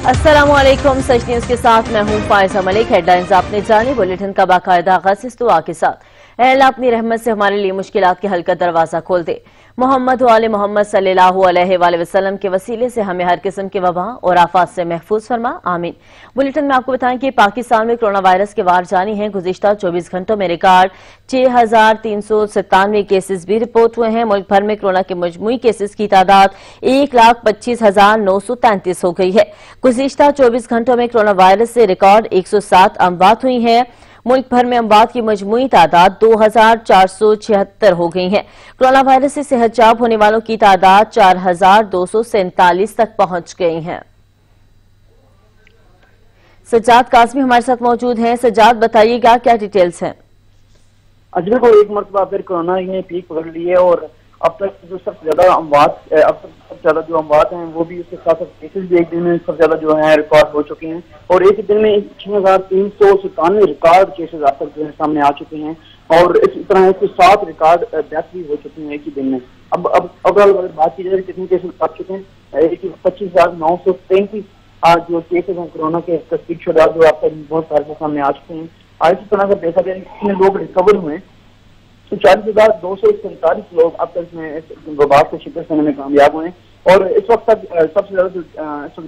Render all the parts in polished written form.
अस्सलामुअलैकुम। सच न्यूज के साथ मैं हूं फायजा मलिक। हेडलाइंस आपने जानी, बुलेटिन का बाकायदा आगाज़ इस दुआ के साथ। ऐ अल्लाह अपनी रहमत से हमारे लिए मुश्किलात के हल का दरवाजा खोल दे। मोहम्मद वाले मोहम्मद सल्लल्लाहु अलैहि वसल्लम के वसीले से हमें हर किस्म के वबा और आफात से महफूज फरमा, आमीन। बुलेटिन में आपको बताएं कि पाकिस्तान में कोरोना वायरस के वार जारी हैं। गुज़िश्ता 24 घंटों में रिकॉर्ड 6397 केसेस भी रिपोर्ट हुए हैं। मुल्क भर में कोरोना के मजमूई केसेस की तादाद 1,25,933 हो गई है। गुज़िश्ता 24 घंटों में कोरोना वायरस से रिकॉर्ड 107 अमवात हुई हैं। मुल्क भर में अमवात की मजमूई तादाद 2476 हो गई है। कोरोना वायरस से सेहतयाब होने वालों की तादाद 4247 तक पहुंच गई है। सज्जाद काज़मी हमारे साथ मौजूद हैं। सज्जाद, बताइएगा क्या डिटेल्स हैं? अजमेर को एक मरतबा फिर कोरोना ने पीक पकड़ ली है और अब तक जो सबसे ज्यादा अमवात जो अमवात हैं वो भी उसके साथ साथ केसेस भी एक दिन में सबसे ज्यादा जो है रिकॉर्ड हो चुके हैं और एक दिन में 6397 रिकॉर्ड केसेस अब तक जो है सामने आ चुके हैं और इसी तरह 107 रिकॉर्ड डेथ भी हो चुकी हैं एक ही दिन में। अब अगर बात की जाए कितने केसेस आ चुके हैं, 25,933 जो केसेस हैं कोरोना के तस्दीक शुदा जो अब तक बहुत सारे सामने आ चुके हैं। इसी तरह अगर देखा जाए कितने लोग रिकवर हुए तो 40,247 लोग अब तक इस वबा से शिकस्त देने में कामयाब हुए और इस वक्त तक सबसे ज्यादा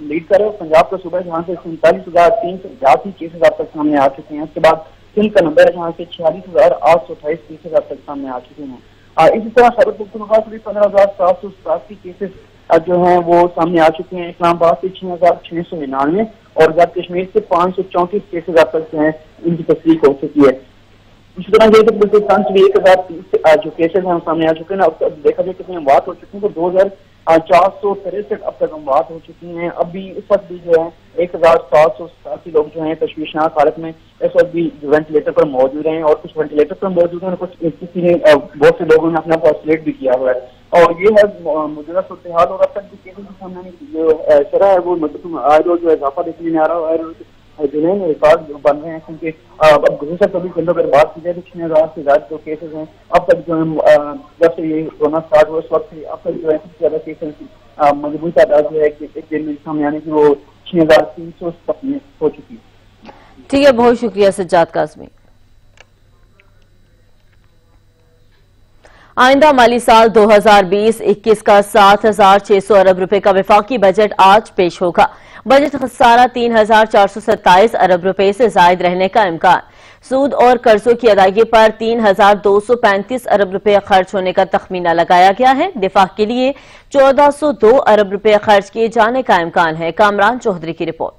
लीड कर रहे हैं पंजाब का सूबा है जहाँ से 47,382 केसेस अब तक सामने आ चुके हैं। उसके बाद सिंध का नंबर है जहाँ से 46,828 केसेस अब तक सामने आ चुके हैं। इसी तरह खैबर पख्तूनख्वा से भी 15,787 केसेस जो हैं वो सामने आ चुके हैं। इस्लामाबाद से 6,699 और आजाद कश्मीर से 534 केसेस अब तक जो है इनकी तस्दीक हो चुकी है। इसी तरह बलूचिस्तान से भी 1030 जो केसेस हैं सामने आ चुके हैं। अब देखा जाए कितने अमवात हो चुके हैं तो 2,463 अब तक अमवात हो चुकी हैं। अभी इस वक्त भी जो है 1,787 लोग जो हैं तशवीशनाक हालत में इस वक्त भी वेंटिलेटर पर मौजूद हैं और कुछ वेंटिलेटर पर मौजूद हैं, कुछ किसी ने बहुत से लोगों ने अपने आप आइसोलेट भी किया हुआ है और ये है मौजूदा सूरत हाल। और अब तक जो केसेस के सामने जो शरह है वो मतलब आए रोज जो इजाफा देखने में आ रहा है, जो है रिकॉर्ड बन रहे हैं क्योंकि अब गुज़श्ता 24 घंटों अगर बात की जाए तो 6,000 से ज्यादा जो केसेस हैं अब तक जो है जब से ये कोरोना स्टार्ट हुआ उस वक्त से अब तक जो है सबसे ज्यादा केसेस मजबूत तादाद जो है कि एक दिन में सामने आने की वो 6,300 तक हो चुकी है। ठीक है, बहुत शुक्रिया सज्जाद काज़मी। आइंदा माली साल 2020-21 का 7,600 अरब रुपए का वफाकी बजट आज पेश होगा। बजट खसारा 3,427 अरब रुपए से जायद रहने का इम्कान। सूद और कर्जों की अदायगी पर 3,235 अरब रुपए खर्च होने का तखमीना लगाया गया है। दिफा के लिए 1,402 अरब रुपए खर्च किए जाने का इम्कान है। कामरान चौधरी की रिपोर्ट।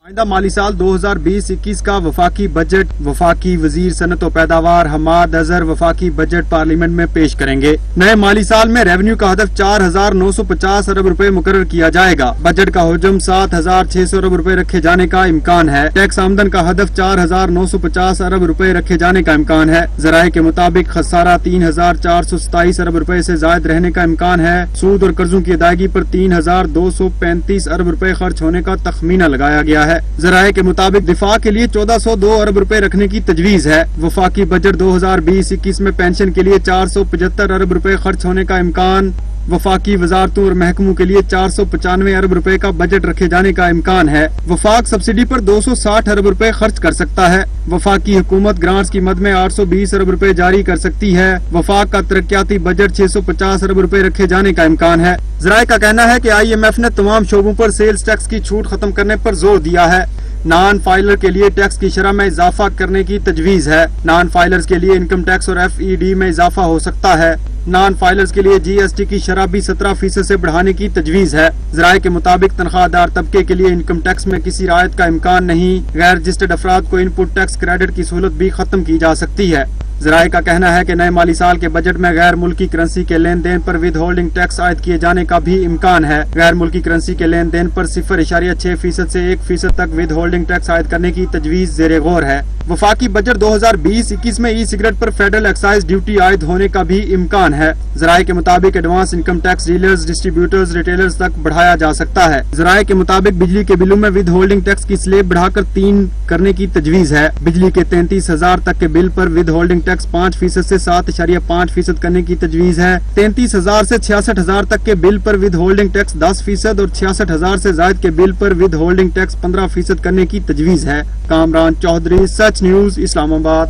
आइंदा माली साल 2020-21 का वफाकी बजट वफाकी वजीर सनत और पैदावार हमाद अजहर वफाकी बजट पार्लियामेंट में पेश करेंगे। नए माली साल में रेवेन्यू का हदफ 4,950 अरब रुपए मुकर्रर किया जाएगा। बजट का हुजम 7,600 अरब रुपए रखे जाने का इम्कान है। टैक्स आमदन का हदफ 4,950 अरब रुपए रखे जाने का इम्कान है। जराये के मुताबिक खसारा 3,427 अरब रुपए से जायद रहने का इम्कान है। सूद और कर्जों की अदायगी पर 3,235 अरब रुपए खर्च होने का तखमीना लगाया गया है। जराये के मुताबिक दिफा के लिए 1,402 अरब रुपए रखने की तजवीज है। वफाकी बजट 2020-21 में पेंशन के लिए 475 अरब रुपए खर्च होने का इम्कान। वफाकी वजारतों और महकमों के लिए 495 अरब रुपए का बजट रखे जाने का इम्कान है। वफाक सब्सिडी पर 260 अरब रुपए खर्च कर सकता है। वफाकी हुकूमत ग्रांट्स की मद में 820 अरब रुपए जारी कर सकती है। वफाक का तरक्याती बजट 650 अरब रुपए रखे जाने का इम्कान है। जराये का कहना है कि IMF ने तमाम शोबों पर सेल्स टैक्स की छूट खत्म करने पर जोर दिया है। नॉन फाइलर के लिए टैक्स की शरह में इजाफा करने की तजवीज है। नॉन फाइलर्स के लिए इनकम टैक्स और FED में इजाफा हो सकता है। नॉन फाइलर्स के लिए GST की शरह भी 17% से बढ़ाने की तजवीज है। जराये के मुताबिक तनख्वाहदार तबके के लिए इनकम टैक्स में किसी रायत का इम्कान नहीं। गैर रजिस्टर्ड अफराद को इनपुट टैक्स क्रेडिट की सहूलत भी खत्म की जा सकती है। जराये का कहना है कि नए माली साल के बजट में गैर मुल्की करेंसी के लेन देन पर विद होल्डिंग टैक्स आयद किए जाने का भी इम्कान है। गैर मुल्की करेंसी के लेन देन पर 0.6% से 1% तक विद होल्डिंग टैक्स आयद करने की तजवीज जेर गौर है। वफाकी बजट 2020-21 में ई-सिगरेट पर फेडरल एक्साइज ड्यूटी आयद होने का भी इम्कान है। जराये के मुताबिक advance income tax dealers, distributors, retailers तक बढ़ाया जा सकता है। जराये के मुताबिक बिजली के बिलों में विद होल्डिंग टैक्स की स्लेब बढ़ाकर 3 करने की तजवीज है। बिजली के 33,000 तक के बिल पर विद होल्डिंग टैक्स 5% से 7.5% करने की तजवीज है। 33,000 से 66,000 तक के बिल पर विद होल्डिंग टैक्स 10% और 66,000 से जायद के बिल पर विद होल्डिंग टैक्स 15% करने की तजवीज है। कामरान चौधरी, सच न्यूज, इस्लामाबाद।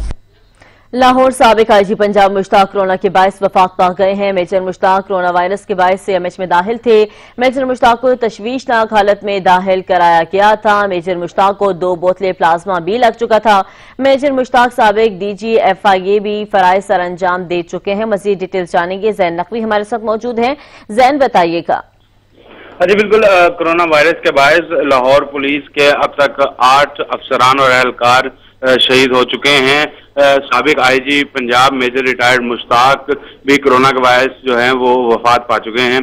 लाहौर साबिक आईजी पंजाब मुश्ताक कोरोना के बायस वफात पा गए हैं। मेजर मुश्ताक कोरोना वायरस के बायस CMH में दाखिल थे। मेजर मुश्ताक को तशवीशनाक हालत में दाखिल कराया गया था। मेजर मुश्ताक को 2 बोतलें प्लाज्मा भी लग चुका था। मेजर मुश्ताक साबिक DG FIA भी फराइज सर अंजाम दे चुके हैं। मजीद डिटेल्स जानेंगे। जैन नकवी हमारे साथ मौजूद हैं। जैन, बताइएगा। जी बिल्कुल, कोरोना वायरस के बायस लाहौर पुलिस के अब तक 8 अफसरान और एहलकार शहीद हो चुके हैं। साबिक IG Punjab major retired Mushtaq भी कोरोना के वायरस जो है वो वफात पा चुके हैं।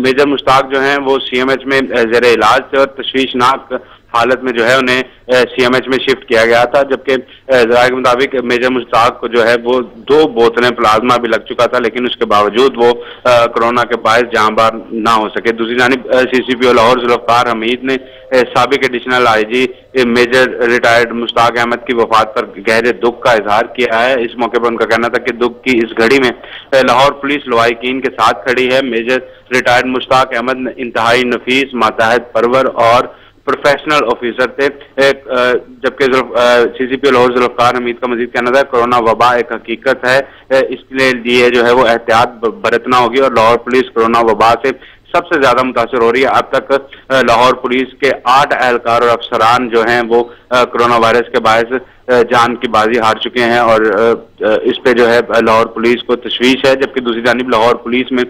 मेजर मुश्ताक जो हैं वो CMH में ज़ेरे इलाज थे और तशवीशनाक हालत में जो है उन्हें CMH में शिफ्ट किया गया था, जबकि ज़राए के मुताबिक मेजर मुश्ताक को जो है वो 2 बोतलें प्लाज्मा भी लग चुका था, लेकिन उसके बावजूद वो कोरोना के बायस जांबार ना हो सके। दूसरी जानिब CCPO लाहौर जुल्फ़कार हमीद ने साबिक additional IG major retired Mushtaq Ahmad की वफात पर गहरे दुख का इजहार किया है। इस मौके पर उनका कहना था कि दुख की इस घड़ी में लाहौर पुलिस लवाहिकीन के साथ खड़ी है। मेजर रिटायर्ड मुश्ताक अहमद इंतहाई नफीस, मातहत परवर और प्रोफेशनल ऑफिसर थे। जबकि CCPO लाहौर जुल्फ़कार हमीद का मजीद कहना था कोरोना वबा एक हकीकत है, इसके लिए जो है वो एहतियात बरतना होगी और लाहौर पुलिस कोरोना वबा से सबसे ज्यादा मुतासर हो रही है। अब तक लाहौर पुलिस के 8 एहलकार और अफसरान जो हैं वो कोरोना वायरस के बायस जान की बाजी हार चुके हैं और इस पे जो है लाहौर पुलिस को तशवीश है। जबकि दूसरी जानिब लाहौर पुलिस में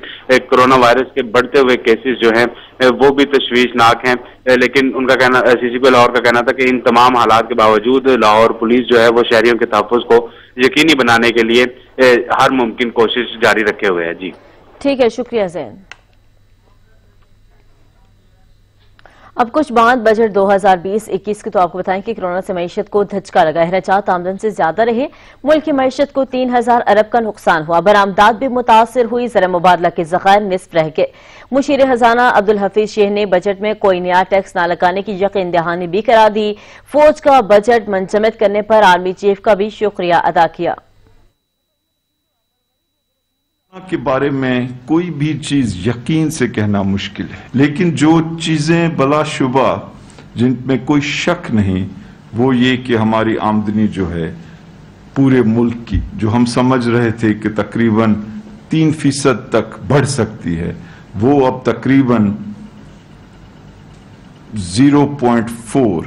कोरोना वायरस के बढ़ते हुए केसेस जो हैं वो भी तशवीशनाक हैं, लेकिन उनका कहना, CCPO लाहौर का कहना था कि इन तमाम हालात के बावजूद लाहौर पुलिस जो है वो शहरियों के तहफ़्फ़ुज़ को यकीनी बनाने के लिए हर मुमकिन कोशिश जारी रखे हुए है। जी ठीक है, शुक्रिया जैन। अब कुछ बात बजट 2020-21 की तो आपको बताएं कि कोरोना से मईशत को धचका लगा है। अखराजात आमदन से ज्यादा रहे। मुल्क की मईशत को 3,000 अरब का नुकसान हुआ। बरामदात भी मुतासर हुई। ज़र मुबादला के ज़खायर निस्फ रह गए। मुशीर खजाना अब्दुल हफीज शेख ने बजट में कोई नया टैक्स न लगाने की यकीन दहानी भी करा दी। फौज का बजट मुंजमद करने पर आर्मी चीफ का भी शुक्रिया अदा किया। के बारे में कोई भी चीज यकीन से कहना मुश्किल है, लेकिन जो चीजें बलाशुबा जिनमें कोई शक नहीं, वो ये कि हमारी आमदनी जो है पूरे मुल्क की, जो हम समझ रहे थे कि तकरीबन 3% तक बढ़ सकती है, वो अब तकरीबन 0.4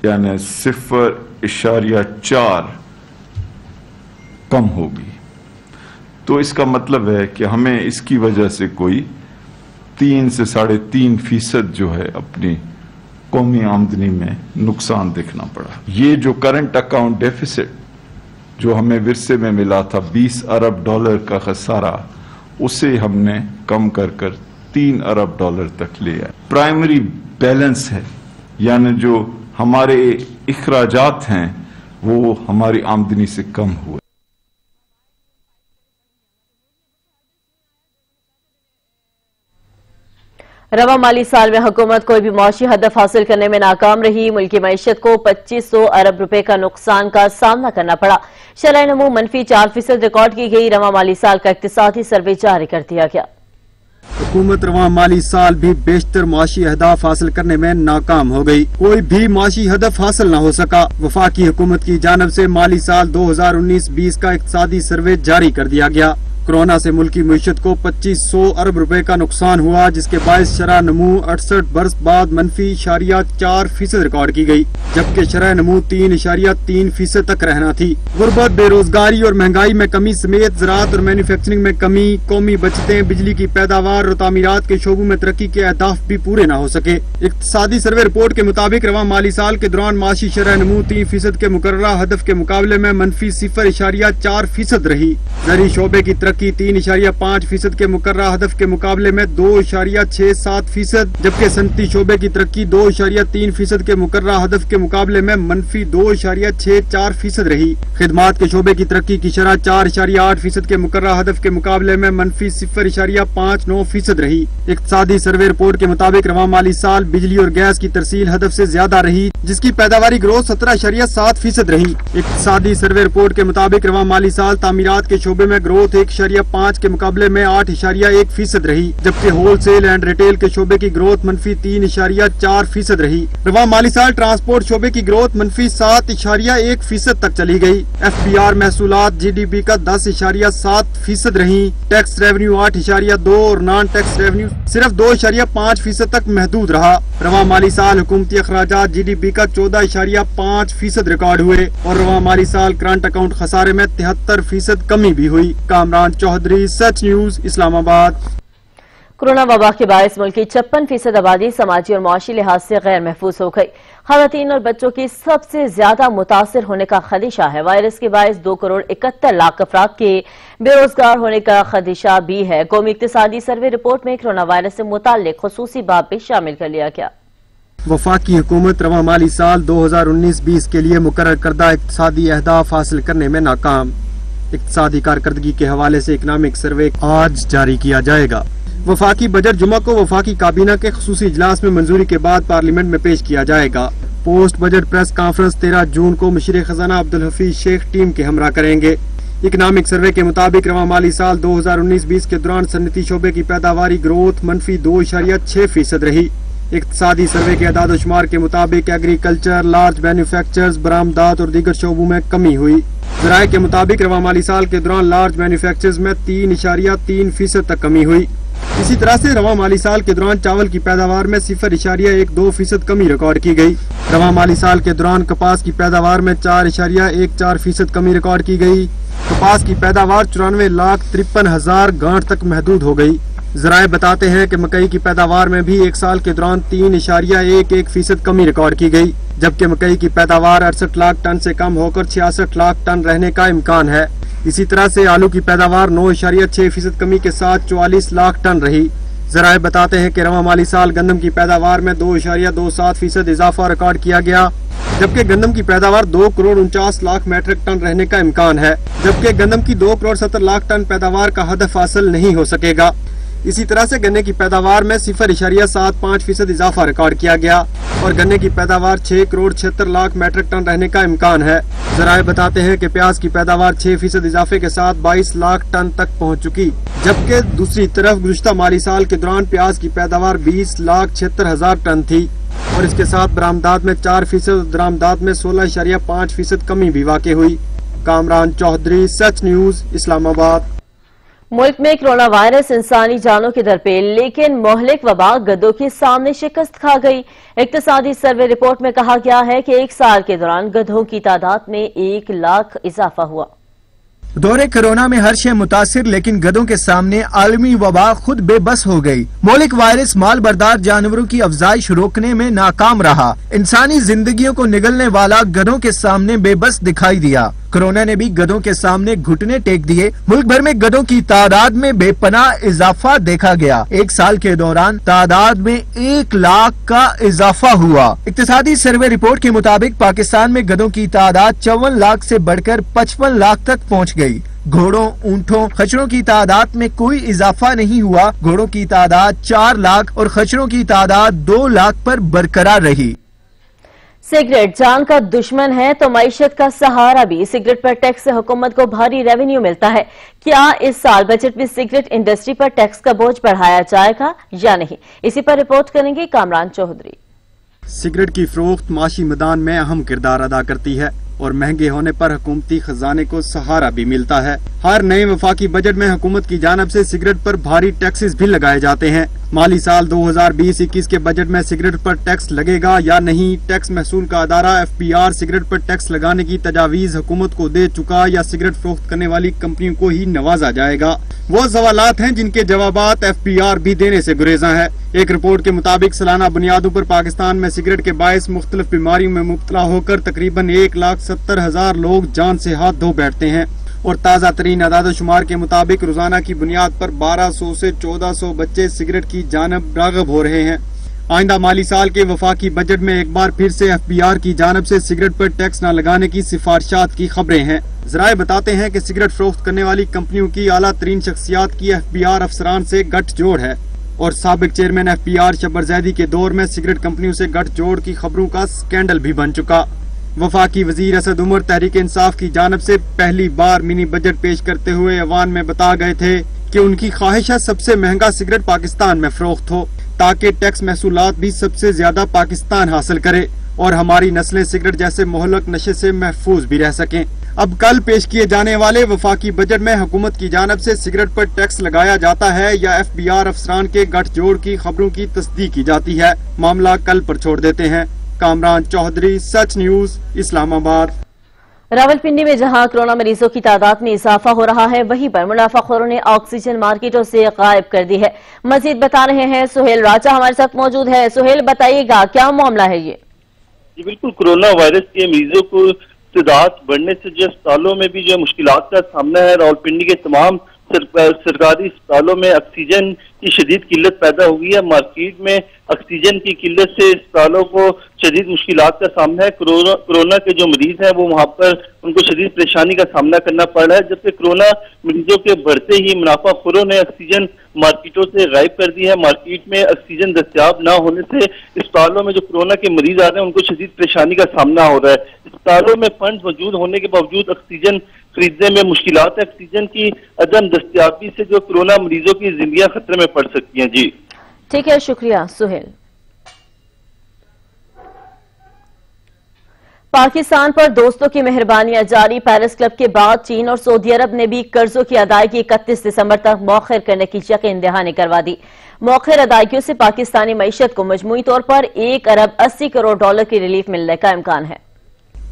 यानी 0.4 कम होगी। तो इसका मतलब है कि हमें इसकी वजह से कोई 3 से 3.5% जो है अपनी कौमी आमदनी में नुकसान देखना पड़ा। ये जो करंट अकाउंट डेफिसिट जो हमें विरसे में मिला था $20 अरब का खसारा, उसे हमने कम कर 3 अरब तक ले आए। प्राइमरी बैलेंस है, यानी जो हमारे इखराजात हैं वो हमारी आमदनी से कम हुए। रवा माली साल में हुकूमत कोई भी मौशी हदफ हासिल करने में नाकाम रही। मुल्क की मईशत को 2500 अरब रुपए का नुकसान का सामना करना पड़ा। शरह नमू -4% रिकॉर्ड की गई। रवा माली साल का इक्तिसादी सर्वे जारी कर दिया गया। हुकूमत रवा माली साल भी बेशतर माशी अहदाफ हासिल करने में नाकाम हो गई। कोई भी माशी हदफ हासिल न हो सका। वफाकी हुकूमत की जानब से माली साल 2019-20 का इक्तिसादी सर्वे जारी कर दिया गया। कोरोना से मुल्क की मईशत को 2500 अरब रुपए का नुकसान हुआ, जिसके बायस शरह नमू 68 बरस बाद -4% रिकॉर्ड की गई, जबकि शरह नमू 3.3% तक रहना थी। गुर्बत, बेरोजगारी और महंगाई में कमी समेत ज़राअत और मैन्युफैक्चरिंग में कमी, कौमी बचतें, बिजली की पैदावार और तामीरात के शोबों में तरक्की के अहदाफ भी पूरे न हो सके। इक्तिसादी सर्वे रिपोर्ट के मुताबिक रवा माली साल के दौरान माशी शरह नमू 3% के मुकर्ररा हदफ के मुकाबले में -0.4% रही। ज़री शोबे की तरक्की 3.5% के मुकर्रर हदफ के मुकाबले में 2.67%, जबकि सनती शोबे की तरक्की 2.3% के मुकर्रर हदफ के मुकाबले में मनफी 2.64% रही। खिदमात के शोबे की तरक्की की शरह 4.8% के मुकर्रर हदफ के मुकाबले में मनफी 0.59% रही। इक्तसादी सर्वे रिपोर्ट के मुताबिक रवां माली साल बिजली और गैस की तरसील हदफ से ज्यादा रही, जिसकी पैदावारी ग्रोथ 17.7% रही। इक्तसादी सर्वे रिपोर्ट के मुताबिक रवां माली साल तामीरात के शोबे में ग्रोथ 1.5 के मुकाबले में 8.1% रही, जबकि होलसेल एंड रिटेल के शोबे की ग्रोथ मनफी 3.4% रही। रवां माली साल ट्रांसपोर्ट शोबे की ग्रोथ मनफी 7.1% तक चली गई। FBR महसूलात GDP का 10.7% रही। टैक्स रेवेन्यू 8.2 और नॉन टैक्स रेवेन्यू सिर्फ 2.5% तक महदूद रहा। रवां माली साल हुकूमती अखराजात GDP का 14.5% रिकॉर्ड हुए और रवां माली साल करंट अकाउंट खसारे में 73% कमी भी हुई। कामरान चौधरी, सच न्यूज, इस्लामाबाद। कोरोना वबा के बायस मुल्क की 56% आबादी समाजी और मुआशी लिहाज से गैर महफूज हो गई। खवातीन और बच्चों की सबसे ज्यादा मुतासिर होने का खदशा है। वायरस के बायस 2.71 करोड़ अफराद के बेरोजगार होने का खदशा भी है। कौमी इक्तिसादी सर्वे रिपोर्ट में कोरोना वायरस से मुताल्लिक खुसूसी बाब भी शामिल कर लिया गया। वफाकी हुकूमत रवां माली साल 2019-20 के लिए मुकर्रर करदा इक्तिसादी अहदाफ हासिल करने में नाकाम। इक्तिसादी कारकर्दगी के हवाले से इकनॉमिक सर्वे आज जारी किया जाएगा। वफाकी बजट जुमा को वफाकी काबीना के खुसूसी इजलास में मंजूरी के बाद पार्लियामेंट में पेश किया जाएगा। पोस्ट बजट प्रेस कॉन्फ्रेंस 13 जून को मुशीर खजाना अब्दुल हफीज शेख टीम के हमरा करेंगे। इकनॉमिक सर्वे के मुताबिक रवां माली साल 2019-20 के दौरान सन्नती शोबे की पैदावारी ग्रोथ मनफी 2.6% रही। इक्तिसादी सर्वे के अदाद शुमार के मुताबिक एग्रीकल्चर, लार्ज मैन्युफैक्चरर्स, बरामदात और दीगर शोबों में कमी हुई। ज़राए के मुताबिक रवां माली साल के दौरान लार्ज मैन्युफैक्चरर्स में 3.3% तक कमी हुई। इसी तरह से रवां माली साल के दौरान चावल की पैदावार में 0.12% कमी रिकॉर्ड की गई। रवां माली साल के दौरान कपास की पैदावार में 4.14% कमी रिकॉर्ड की गई। कपास की पैदावार 94,53,000 गांठ तक महदूद हो गई। ज़राए बताते हैं कि मकई की पैदावार में भी एक साल के दौरान 3.11% कमी रिकॉर्ड की गई, जबकि मकई की पैदावार 68 लाख टन से कम होकर 66 लाख टन रहने का इम्कान है। इसी तरह से आलू की पैदावार 9.6% कमी के साथ 44 लाख टन रही। ज़राए बताते हैं कि रवां माली साल गंदम की पैदावार में 2.27% इजाफा रिकॉर्ड किया गया, जबकि गंदम की पैदावार 2.49 करोड़ मैट्रिक टन रहने का इम्कान है, जबकि गंदम की 2.70 करोड़ टन पैदावार का हदफ हासिल नहीं हो सकेगा। इसी तरह से गन्ने की पैदावार में 0.75% इजाफा रिकॉर्ड किया गया और गन्ने की पैदावार 6.76 करोड़ मैट्रिक टन रहने का इम्कान है। ज़राए बताते हैं कि प्याज की पैदावार 6% इजाफे के साथ 22 लाख टन तक पहुंच चुकी, जबकि दूसरी तरफ गुज़िश्ता माली साल के दौरान प्याज की पैदावार 20,76,000 टन थी और इसके साथ बरामदात में 4% और दरामदात में 16.5% कमी भी वाक़ हुई। कामरान चौधरी, सच न्यूज, इस्लामाबाद। मुल्क में कोरोना वायरस इंसानी जानों के दर पे, लेकिन मोहलिक वबा गधों के सामने शिकस्त खा गई। इक्तिसादी सर्वे रिपोर्ट में कहा गया है कि एक साल के दौरान गधों की तादाद में 1 लाख इजाफा हुआ। दौरे कोरोना में हर शय मुतासिर, लेकिन गधों के सामने आलमी वबा खुद बेबस हो गई। मौलिक वायरस माल बरदार जानवरों की अफजाइश रोकने में नाकाम रहा। इंसानी जिंदगियों को निगलने वाला गधों के सामने बेबस दिखाई दिया। कोरोना ने भी गधों के सामने घुटने टेक दिए। मुल्क भर में गधों की तादाद में बेपनाह इजाफा देखा गया। एक साल के दौरान तादाद में 1 लाख का इजाफा हुआ। इक्तिसादी सर्वे रिपोर्ट के मुताबिक पाकिस्तान में गधों की तादाद 54 लाख से बढ़कर 55 लाख तक पहुँच गयी। घोड़ों, ऊंटों, खच्चरों की तादाद में कोई इजाफा नहीं हुआ। घोड़ों की तादाद 4 लाख और खच्चरों की तादाद 2 लाख पर बरकरार रही। सिगरेट जान का दुश्मन है तो मईशत का सहारा भी। सिगरेट पर टैक्स से हुकूमत को भारी रेवेन्यू मिलता है। क्या इस साल बजट में सिगरेट इंडस्ट्री पर टैक्स का बोझ बढ़ाया जाएगा या नहीं, इसी पर रिपोर्ट करेंगे कामरान चौधरी। सिगरेट की फरोख्त माशी मैदान में अहम किरदार अदा करती है और महंगे होने पर हुकूमती खजाने को सहारा भी मिलता है। हर नए वफाकी बजट में हुकूमत की जानिब से सिगरेट पर भारी टैक्सेस भी लगाए जाते हैं। माली साल 2020-21 के बजट में सिगरेट पर टैक्स लगेगा या नहीं, टैक्स महसूल का अदारा FBR सिगरेट पर टैक्स लगाने की तजावीज हुकूमत को दे चुका या सिगरेट फरोख्त करने वाली कंपनियों को ही नवाजा जाएगा। वो सवालात हैं जिनके जवाबात FBR भी देने से गुरेजा है। एक रिपोर्ट के मुताबिक सालाना बुनियादों पर पाकिस्तान में सिगरेट के बायस मुख्तलिफ बीमारियों में मुब्तला होकर तकरीबन 1,70,000 लोग जान से हाथ धो बैठते हैं। और ताज़ा तरीन अदाद-ओ-शुमार के मुताबिक रोजाना की बुनियाद पर 1200 से 1400 बच्चे सिगरेट की जानब राग़िब हो रहे हैं। आइंदा माली साल के वफाकी बजट में एक बार फिर से FBR की जानब से सिगरेट पर टैक्स न लगाने की सिफारिशात की खबरें हैं। ज़राए बताते हैं कि सिगरेट फरोख्त करने वाली कंपनियों की आला तरीन शख्सियात की FBR अफसरान से गठजोड़ है और साबिक चेयरमैन FBR शब्बर जैदी के दौर में सिगरेट कंपनियों से गठजोड़ की खबरों का स्कैंडल भी बन चुका। वफाकी वजीर असद उमर तहरीक इंसाफ की जानब से पहली बार मिनी बजट पेश करते हुए अवान में बता गए थे कि उनकी ख्वाहिश है सबसे महंगा सिगरेट पाकिस्तान में फरोख्त हो ताकि टैक्स महसूलात भी सबसे ज्यादा पाकिस्तान हासिल करे और हमारी नस्लें सिगरेट जैसे मोहलक नशे से महफूज भी रह सकें। अब कल पेश किए जाने वाले वफाकी बजट में हुकूमत की जानब से सिगरेट पर टैक्स लगाया जाता है या FBR अफसरान के गठजोड़ की खबरों की तस्दीक की जाती है, मामला कल पर छोड़ देते हैं। कामरान चौधरी, सच न्यूज, इस्लामाबाद। रावलपिंडी में जहां कोरोना मरीजों की तादाद में इजाफा हो रहा है, वहीं पर मुनाफाखोरों ने ऑक्सीजन मार्केटों से गायब कर दी है। मजीद बता रहे हैं सुहेल राजा हमारे साथ मौजूद है। सुहेल, बताइएगा क्या मामला है ये? जी बिल्कुल, कोरोना वायरस के मरीजों को तादाद बढ़ने से जो अस्पतालों में भी जो मुश्किलात का सामना है, रावलपिंडी के तमाम सरकारी अस्पतालों में ऑक्सीजन की शदीद किल्लत पैदा हुई है। मार्केट में ऑक्सीजन की किल्लत से अस्पतालों को शदीद मुश्किलात का सामना है। कोरोना के जो मरीज हैं वो वहाँ पर उनको शदीद परेशानी का सामना करना पड़ रहा है, जबकि कोरोना मरीजों के बढ़ते ही मुनाफाखोरों ने ऑक्सीजन मार्केटों से गायब कर दी है। मार्केट में ऑक्सीजन दस्तियाब न होने से अस्पतालों में जो कोरोना के मरीज आ रहे हैं उनको शदीद परेशानी का सामना हो रहा है। अस्पतालों में फंड मौजूद होने के बावजूद ऑक्सीजन खरीदने में मुश्किलात है। ऑक्सीजन की अदम दस्तियाबी से जो कोरोना मरीजों की जिंदगियां खतरे में पड़ सकती हैं। जी ठीक है, शुक्रिया सुहेल। पाकिस्तान पर दोस्तों की मेहरबानियां जारी। पेरिस क्लब के बाद चीन और सऊदी अरब ने भी कर्जों की अदायगी 31 दिसंबर तक मौखर करने की यकीन दहानी करवा दी। मौखर अदायगियों से पाकिस्तानी मईशत को मजमूई तौर पर 1 अरब 80 करोड़ डॉलर की रिलीफ मिलने का इम्कान है।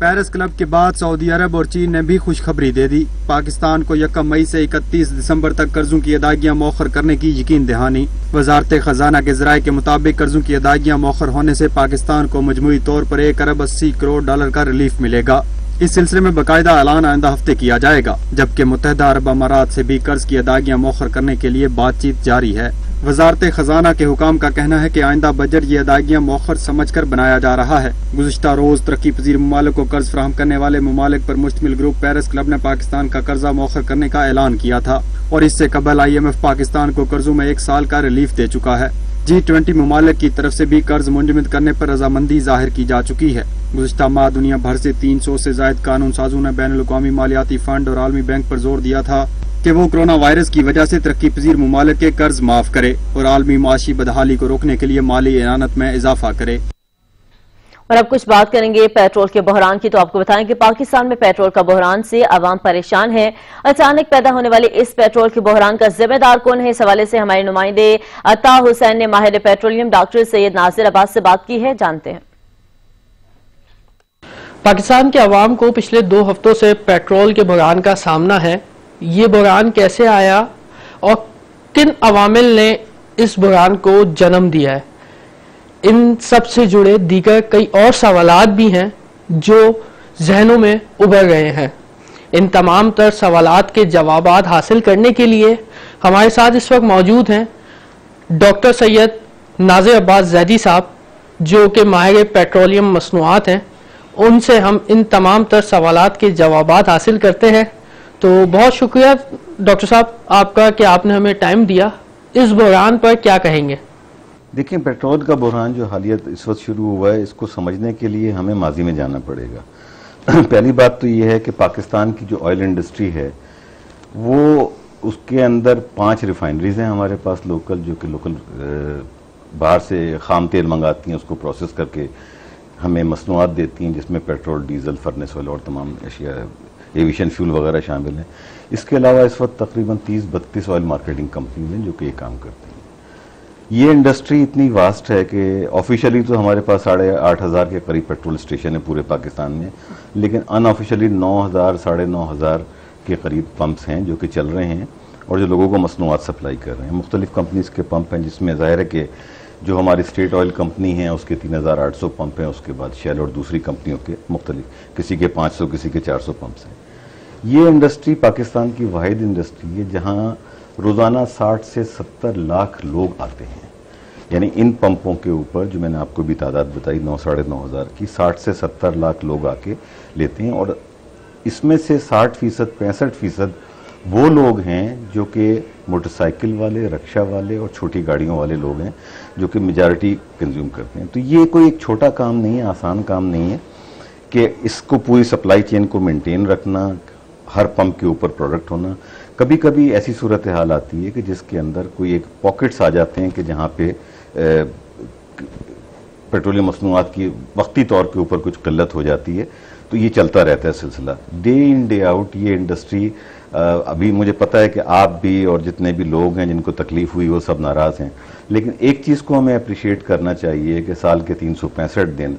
पेरिस क्लब के बाद सऊदी अरब और चीन ने भी खुशखबरी दे दी। पाकिस्तान को 1 मई से 31 दिसंबर तक कर्जों की अदायगियां मौखर करने की यकीन दहानी। वजारत खजाना के जराये के मुताबिक कर्जों की अदायगियां मौखर होने से पाकिस्तान को मजमूई तौर पर 1 अरब 80 करोड़ डॉलर का रिलीफ मिलेगा। इस सिलसिले में बाकायदा ऐलान आइंदा हफ्ते किया जाएगा, जबकि मुत्तहिदा अरब अमारात से भी कर्ज की अदायगियां मौखर करने के लिए बातचीत जारी है। वजारत खजाना के हुकाम का कहना है कि आइंदा बजट ये अदायगियां मौखर समझकर बनाया जा रहा है। गुज़िश्ता रोज तरक्की पजीर ममालिक को कर्ज फराहम करने वाले ममालिक पर मुश्तमिल ग्रुप पेरिस क्लब ने पाकिस्तान का कर्जा मौखर करने का ऐलान किया था और इससे कबल IMF पाकिस्तान को कर्जों में 1 साल का रिलीफ दे चुका है। G20 ममालिक की तरफ से भी कर्ज मुंजमद करने पर रजामंदी जाहिर की जा चुकी है। गुज़िश्ता माह दुनिया भर से 300 से जायद कानून साजों ने बैनुल अक़वामी मालियाती फंड और आलमी बैंक पर जोर दिया था कि वो कोरोना वायरस की वजह से तरक्की पजीर ममालिक के कर्ज माफ करे और आलमी माशी बदहाली को रोकने के लिए माली एनानत में इजाफा करे। और अब कुछ बात करेंगे पेट्रोल के बहरान की। तो आपको बताएं कि पाकिस्तान में पेट्रोल का बहरान से आवाम परेशान है। अचानक पैदा होने वाले इस पेट्रोल के बहरान का जिम्मेदार कौन है, इस हवाले से हमारे नुमाइंदे अता हुसैन ने माहिर पेट्रोलियम डॉक्टर सैयद नासिर अब्बास से बात की है, जानते हैं। पाकिस्तान के अवाम को पिछले 2 हफ्तों से पेट्रोल के बहरान का सामना है। ये बहरान कैसे आया और किन अवामिल ने इस बहरान को जन्म दिया है, इन सब से जुड़े दीगर कई और सवालात भी हैं जो जहनों में उभर रहे हैं। इन तमाम तर सवालात के जवाबात हासिल करने के लिए हमारे साथ इस वक्त मौजूद हैं डॉक्टर सैयद नासिर अब्बास जैदी साहब, जो कि माहिर पेट्रोलियम मसनूआत हैं। उनसे हम इन तमाम तर सवालात के जवाबात हासिल करते हैं। तो बहुत शुक्रिया डॉक्टर साहब आपका कि आपने हमें टाइम दिया। इस बहरान पर क्या कहेंगे? देखिए, पेट्रोल का बहरान जो हालियत इस वक्त शुरू हुआ है, इसको समझने के लिए हमें माजी में जाना पड़ेगा। पहली बात तो ये है कि पाकिस्तान की जो ऑयल इंडस्ट्री है वो उसके अंदर 5 रिफाइनरीज हैं हमारे पास लोकल, जो कि लोकल बाहर से खाम तेल मंगाती हैं, उसको प्रोसेस करके हमें मसनूआत देती हैं, जिसमें पेट्रोल, डीजल, फर्नेस ऑयल और तमाम अशिया, एविएशन फ्यूल वगैरह शामिल हैं। इसके अलावा इस वक्त तकरीबन 30-32 ऑयल मार्केटिंग कंपनी हैं जो कि ये काम करती हैं। ये इंडस्ट्री इतनी वास्ट है कि ऑफिशियली तो हमारे पास 8,500 के करीब पेट्रोल स्टेशन है पूरे पाकिस्तान में, लेकिन अनऑफिशियली 9,000 साढ़े 9,000 के करीब पंप्स हैं जो कि चल रहे हैं और जो लोगों को मसनूआत सप्लाई कर रहे हैं। मुख्तलिफ कंपनीज के पंप हैं, जिसमें ज़ाहिर है कि जो हमारी स्टेट ऑयल कंपनी है उसके 3,800 पंप हैं, उसके बाद शेल और दूसरी कंपनियों के मुख्तलिफ, किसी के 500 किसी के 400 पंप्स हैं। ये इंडस्ट्री पाकिस्तान की वाहिद इंडस्ट्री है जहां रोजाना 60 से 70 लाख लोग आते हैं। यानी इन पंपों के ऊपर जो मैंने आपको भी तादाद बताई 9-9,500 की, 60 से 70 लाख लोग आके लेते हैं। और इसमें से 60%, 65% वो लोग हैं जो कि मोटरसाइकिल वाले, रिक्शा वाले और छोटी गाड़ियों वाले लोग हैं जो कि मेजॉरिटी कंज्यूम करते हैं। तो ये कोई एक छोटा काम नहीं है, आसान काम नहीं है कि इसको पूरी सप्लाई चेन को मेंटेन रखना, हर पंप के ऊपर प्रोडक्ट होना। कभी कभी ऐसी सूरत हाल आती है कि जिसके अंदर कोई एक पॉकेट्स आ जाते हैं कि जहाँ पे पेट्रोलियम मसनूआत की वक्ती तौर के ऊपर कुछ किल्लत हो जाती है। तो ये चलता रहता है सिलसिला, डे इन डे आउट। ये इंडस्ट्री अभी मुझे पता है कि आप भी और जितने भी लोग हैं जिनको तकलीफ हुई वो सब नाराज़ हैं, लेकिन एक चीज़ को हमें अप्रिशिएट करना चाहिए कि साल के 365 दिन,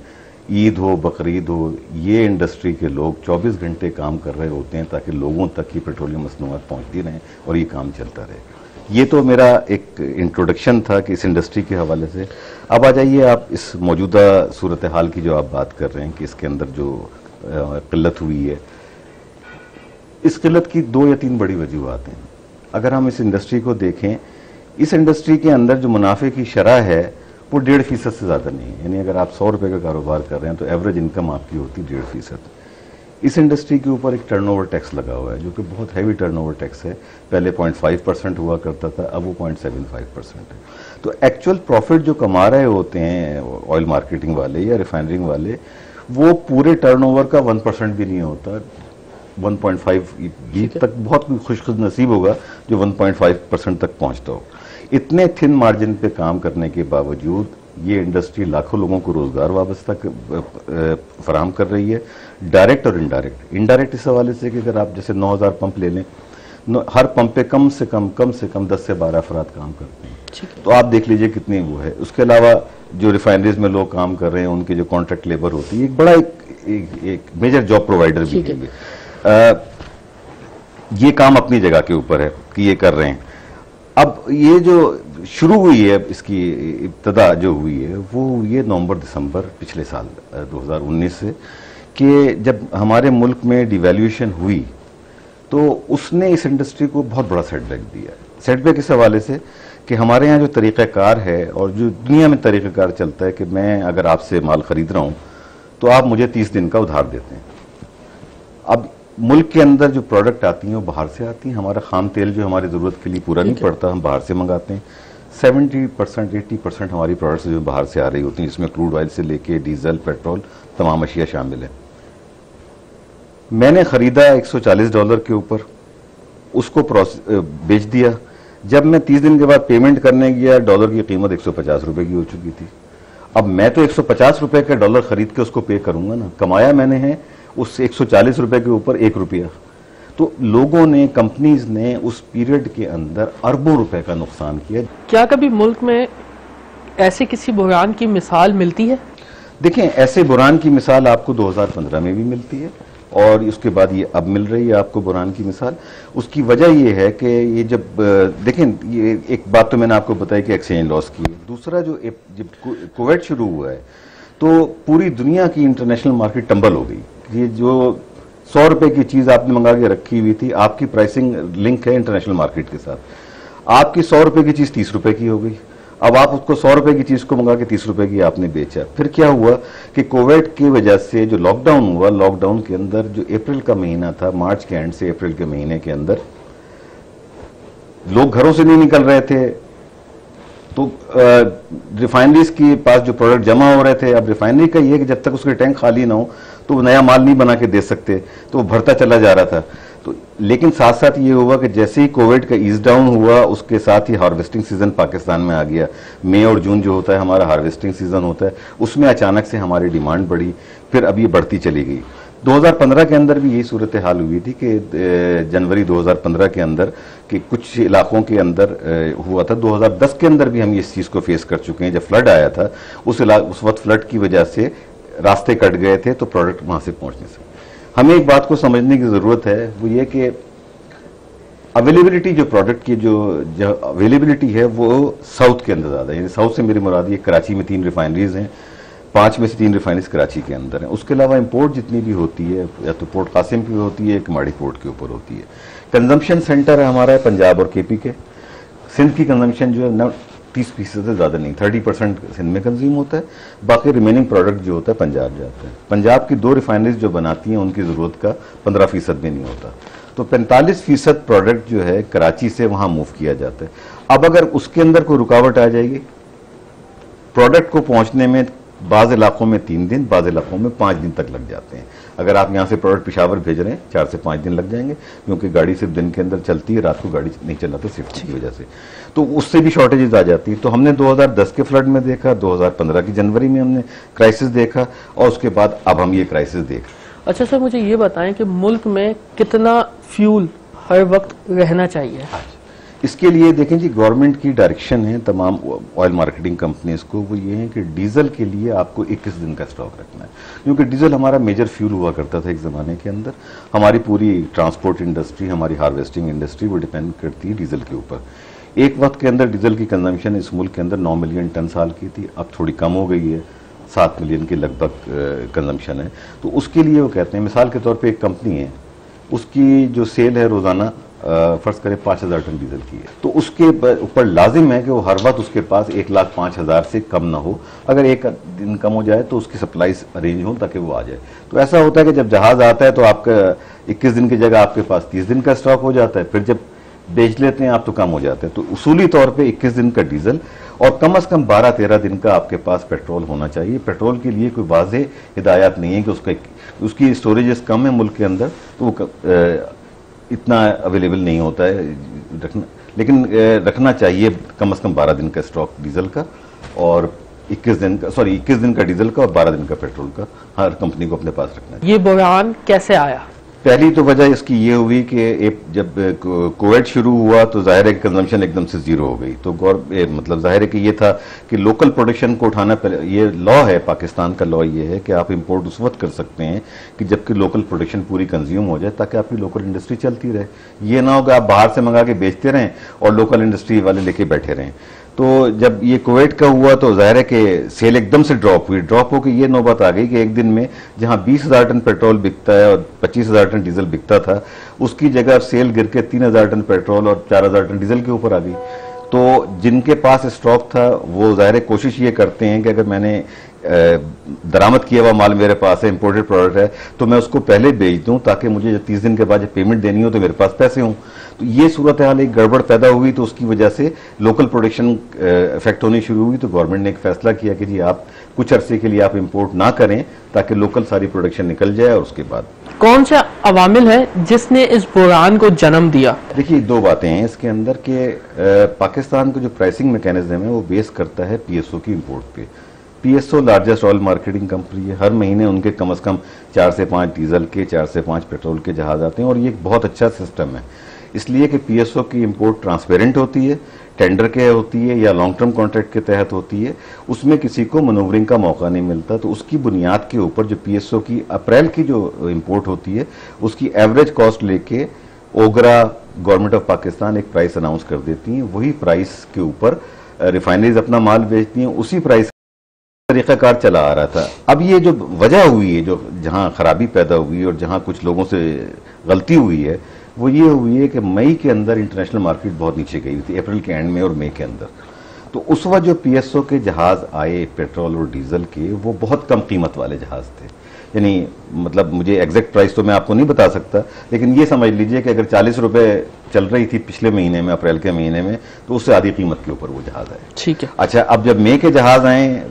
ईद हो, बकरीद हो, ये इंडस्ट्री के लोग 24 घंटे काम कर रहे होते हैं ताकि लोगों तक की पेट्रोलियम मसनूआत पहुँचती रहें और ये काम चलता रहे। ये तो मेरा एक इंट्रोडक्शन था कि इस इंडस्ट्री के हवाले से। अब आ जाइए आप इस मौजूदा सूरत हाल की जो आप बात कर रहे हैं कि इसके अंदर जो किल्लत हुई है, इस किल्लत की 2 या 3 बड़ी वजूहात हैं। अगर हम इस इंडस्ट्री को देखें, इस इंडस्ट्री के अंदर जो मुनाफे की शरह है वो 1.5% से ज़्यादा नहीं है। यानी अगर आप 100 रुपये का कारोबार कर रहे हैं तो एवरेज इनकम आपकी होती 1.5%। इस इंडस्ट्री के ऊपर एक टर्नओवर टैक्स लगा हुआ है जो कि बहुत हैवी टर्नओवर टैक्स है। पहले 0.5% हुआ करता था, अब वो 0.75% है। तो एक्चुअल प्रॉफिट जो कमा रहे होते हैं ऑयल मार्केटिंग वाले या रिफाइनरिंग वाले, वो पूरे टर्नओवर का 1% भी नहीं होता। 1.5 तक बहुत खुशनसीब होगा जो 1.5% तक पहुंचता हो। इतने थिन मार्जिन पे काम करने के बावजूद ये इंडस्ट्री लाखों लोगों को रोजगार वाबस्ता फराहम कर रही है, डायरेक्ट और इनडायरेक्ट। इनडायरेक्ट इस हवाले से कि अगर आप जैसे 9,000 पंप ले लें, हर पंप पे कम से कम 10 से 12 अफराद काम करते हैं। तो आप देख लीजिए कितनी वो है। उसके अलावा जो रिफाइनरीज में लोग काम कर रहे हैं उनकी जो कॉन्ट्रैक्ट लेबर होती है, एक बड़ा एक मेजर जॉब प्रोवाइडर भी है। ये काम अपनी जगह के ऊपर है कि ये कर रहे हैं। अब ये जो शुरू हुई है, इसकी इब्तदा जो हुई है वो हुई है नवंबर-दिसंबर पिछले साल 2019 से, कि जब हमारे मुल्क में डिवैल्यूएशन हुई तो उसने इस इंडस्ट्री को बहुत बड़ा सेटबैक दिया। सेटबैक इस हवाले से कि हमारे यहाँ जो तरीक़ाकार है और जो दुनिया में तरीक़ाकार चलता है कि मैं अगर आपसे माल खरीद रहा हूँ तो आप मुझे 30 दिन का उधार देते हैं। अब मुल्क के अंदर जो प्रोडक्ट आती हैं वो बाहर से आती हैं। हमारा खाम तेल जो हमारी ज़रूरत के लिए पूरा नहीं पड़ता, हम बाहर से मंगाते हैं। 70% 80% हमारी प्रोडक्ट्स जो बाहर से आ रही होती हैं, जिसमें क्रूड ऑयल से लेके डीजल, पेट्रोल, तमाम अशिया शामिल है। मैंने ख़रीदा $140 के ऊपर, उसको बेच दिया। जब मैं 30 दिन के बाद पेमेंट करने गया, डॉलर की कीमत 150 रुपये की हो चुकी थी। अब मैं तो 150 रुपये का डॉलर खरीद के उसको पे करूंगा ना, कमाया मैंने है उस 140 रुपये के ऊपर 1 रुपया। तो लोगों ने, कंपनीज ने उस पीरियड के अंदर अरबों रुपए का नुकसान किया। क्या कभी मुल्क में ऐसे किसी बुहरान की मिसाल मिलती है? देखें, ऐसे बुहरान की मिसाल आपको 2015 में भी मिलती है और उसके बाद ये अब मिल रही है आपको बुहरान की मिसाल। उसकी वजह ये है कि ये जब देखें, ये एक बात तो मैंने आपको बताई कि एक्सचेंज लॉस की। दूसरा जब कोविड शुरू हुआ है तो पूरी दुनिया की इंटरनेशनल मार्केट टंबल हो गई। ये जो 100 रुपए की चीज आपने मंगा के रखी हुई थी, आपकी प्राइसिंग लिंक है इंटरनेशनल मार्केट के साथ, आपकी 100 रुपए की चीज 30 रुपए की हो गई। अब आप उसको 100 रुपए की चीज को मंगा के 30 रुपए की आपने बेचा। फिर क्या हुआ कि कोविड की वजह से जो लॉकडाउन हुआ, लॉकडाउन के अंदर जो अप्रैल का महीना था, मार्च के एंड से अप्रैल के महीने के अंदर लोग घरों से नहीं निकल रहे थे, तो रिफाइनरीज के पास जो प्रोडक्ट जमा हो रहे थे, अब रिफाइनरी का ये कि जब तक उसके टैंक खाली ना हो तो नया माल नहीं बना के दे सकते, तो वो भरता चला जा रहा था। तो लेकिन साथ साथ ये हुआ कि जैसे ही कोविड का ईज डाउन हुआ, उसके साथ ही हार्वेस्टिंग सीजन पाकिस्तान में आ गया। मई और जून जो होता है हमारा हार्वेस्टिंग सीजन होता है, उसमें अचानक से हमारी डिमांड बढ़ी, फिर अब ये बढ़ती चली गई। 2015 के अंदर भी यही सूरत हाल हुई थी कि जनवरी 2015 के अंदर कि कुछ इलाकों के अंदर हुआ था। 2010 के अंदर भी हम इस चीज़ को फेस कर चुके हैं। जब फ्लड आया था उस वक्त फ्लड की वजह से रास्ते कट गए थे, तो प्रोडक्ट वहां से पहुंचने से हमें एक बात को समझने की ज़रूरत है, वो ये कि अवेलेबिलिटी जो प्रोडक्ट की जो अवेलेबिलिटी है वो साउथ के अंदर ज़्यादा है। यानी साउथ से मेरी मुराद ये कराची में 3 रिफाइनरीज हैं, 5 में से 3 रिफाइनरीज कराची के अंदर हैं। उसके अलावा इंपोर्ट जितनी भी होती है या तो पोर्ट कासिम की होती है, कमाड़ी पोर्ट के ऊपर होती है। कंजम्पशन सेंटर है हमारा पंजाब और केपी के। सिंध की कंजम्पशन जो है 30% से ज़्यादा नहीं, 30% सिंध में कंज्यूम होता है, बाकी रिमेनिंग प्रोडक्ट जो होता है पंजाब जाता है। पंजाब की 2 रिफाइनरीज जो बनाती हैं उनकी ज़रूरत का 15% भी नहीं होता, तो 45% प्रोडक्ट जो है कराची से वहाँ मूव किया जाता है। अब अगर उसके अंदर कोई रुकावट आ जाएगी, प्रोडक्ट को पहुँचने में बाज़ इलाकों में 3 दिन, बाज़ इलाकों में 5 दिन तक लग जाते हैं। अगर आप यहाँ से प्रोडक्ट पेशावर भेज रहे हैं 4 से 5 दिन लग जाएंगे, क्योंकि गाड़ी सिर्फ दिन के अंदर चलती है, रात को गाड़ी नहीं चलाते सेफ्टी की वजह से, तो उससे भी शॉर्टेजेस आ जाती है। तो हमने 2010 के फ्लड में देखा, 2015 की जनवरी में हमने क्राइसिस देखा, और उसके बाद अब हम ये क्राइसिस देख। अच्छा सर, मुझे ये बताएं कि मुल्क में कितना फ्यूल हर वक्त रहना चाहिए? इसके लिए देखें जी, गवर्नमेंट की डायरेक्शन है तमाम ऑयल मार्केटिंग कंपनीज को, वो ये है कि डीजल के लिए आपको 21 दिन का स्टॉक रखना है, क्योंकि डीजल हमारा मेजर फ्यूल हुआ करता था एक ज़माने के अंदर। हमारी पूरी ट्रांसपोर्ट इंडस्ट्री, हमारी हार्वेस्टिंग इंडस्ट्री वो डिपेंड करती है डीजल के ऊपर। एक वक्त के अंदर डीजल की कंजम्पशन इस मुल्क के अंदर 9 मिलियन टन साल की थी, अब थोड़ी कम हो गई है, 7 मिलियन के लगभग कंजम्पशन है। तो उसके लिए वो कहते हैं, मिसाल के तौर पर एक कंपनी है, उसकी जो सेल है रोज़ाना फर्ज करें 5000 टन डीजल की है, तो उसके ऊपर लाजिम है कि वो हर वक्त उसके पास 1,05,000 से कम ना हो। अगर एक दिन कम हो जाए तो उसकी सप्लाईज अरेंज हो ताकि वो आ जाए। तो ऐसा होता है कि जब जहाज आता है तो आपका 21 दिन की जगह आपके पास 30 दिन का स्टॉक हो जाता है, फिर जब बेच लेते हैं आप तो कम हो जाते हैं। तो उसूली तौर पर 21 दिन का डीजल और कम अज कम 12-13 दिन का आपके पास पेट्रोल होना चाहिए। पेट्रोल के लिए कोई वाज़ेह हिदायत नहीं है कि उसकी स्टोरेजेस कम है मुल्क के अंदर, तो इतना अवेलेबल नहीं होता है रखना, लेकिन रखना चाहिए कम से कम 12 दिन का स्टॉक डीजल का और 21 दिन का डीजल का और 12 दिन का पेट्रोल का हर कंपनी को अपने पास रखना चाहिए। ये बहरान कैसे आया? पहली तो वजह इसकी ये हुई कि जब कोविड शुरू हुआ तो जाहिर है कि कंजम्पशन एकदम से जीरो हो गई। तो मतलब जाहिर है कि ये था कि लोकल प्रोडक्शन को उठाना, ये लॉ है, पाकिस्तान का लॉ ये है कि आप इंपोर्ट उस वक्त कर सकते हैं कि जबकि लोकल प्रोडक्शन पूरी कंज्यूम हो जाए, ताकि आपकी लोकल इंडस्ट्री चलती रहे। ये ना हो कि आप बाहर से मंगा के बेचते रहें और लोकल इंडस्ट्री वाले लेके बैठे रहें। तो जब ये कोविड का हुआ तो जाहिर है कि सेल एकदम से ड्रॉप हुई। ड्रॉप होकर ये नौबत आ गई कि एक दिन में जहां 20,000 टन पेट्रोल बिकता है और 25,000 टन डीजल बिकता था, उसकी जगह सेल गिर के 3,000 टन पेट्रोल और 4,000 टन डीजल के ऊपर आ गई। तो जिनके पास स्टॉक था वो जाहिर है कोशिश ये करते हैं कि अगर मैंने दरामद किया हुआ माल मेरे पास है, इंपोर्टेड प्रोडक्ट है, तो मैं उसको पहले बेच दूं ताकि मुझे 30 दिन के बाद जब पेमेंट देनी हो तो मेरे पास पैसे हों। तो ये सूरत हाल एक गड़बड़ पैदा हुई, तो उसकी वजह से लोकल प्रोडक्शन इफेक्ट होनी शुरू हुई। तो गवर्नमेंट ने एक फैसला किया कि जी आप कुछ अरसे के लिए आप इंपोर्ट ना करें ताकि लोकल सारी प्रोडक्शन निकल जाए। और उसके बाद कौन सा अवामिल है जिसने इस बहरान को जन्म दिया? देखिए, 2 बातें हैं इसके अंदर के पाकिस्तान का जो प्राइसिंग मैकेनिज्म है वो बेस करता है पीएसओ की इंपोर्ट पे। PSO largest oil marketing company है, हर महीने उनके कम से कम 4 से 5 डीजल के, 4 से 5 पेट्रोल के जहाज आते हैं, और ये एक बहुत अच्छा सिस्टम है इसलिए कि पीएसओ की इंपोर्ट ट्रांसपेरेंट होती है, टेंडर के होती है या लॉन्ग टर्म कॉन्ट्रैक्ट के तहत होती है, उसमें किसी को मनोवरिंग का मौका नहीं मिलता। तो उसकी बुनियाद के ऊपर जो पीएसओ की अप्रैल की जो इंपोर्ट होती है उसकी एवरेज कॉस्ट लेके ओगरा, गवर्नमेंट ऑफ पाकिस्तान एक प्राइस अनाउंस कर देती है, वही प्राइस के ऊपर रिफाइनरीज अपना माल बेचती हैं, उसी प्राइस तरीकाकार चला आ रहा था। अब ये जो वजह हुई है, जो जहां खराबी पैदा हुई और जहां कुछ लोगों से गलती हुई है, वो ये हुई है कि मई के अंदर इंटरनेशनल मार्केट बहुत नीचे गई थी, अप्रैल के एंड में और मई के अंदर। तो उस वक्त जो पीएसओ के जहाज आए पेट्रोल और डीजल के, वो बहुत कम कीमत वाले जहाज थे। यानी मतलब मुझे एग्जैक्ट प्राइस तो मैं आपको नहीं बता सकता, लेकिन ये समझ लीजिए कि अगर 40 रुपए चल रही थी पिछले महीने में, अप्रैल के महीने में, तो उससे आधी कीमत के ऊपर वो जहाज आए। ठीक है। अच्छा, अब जब मई के जहाज आए,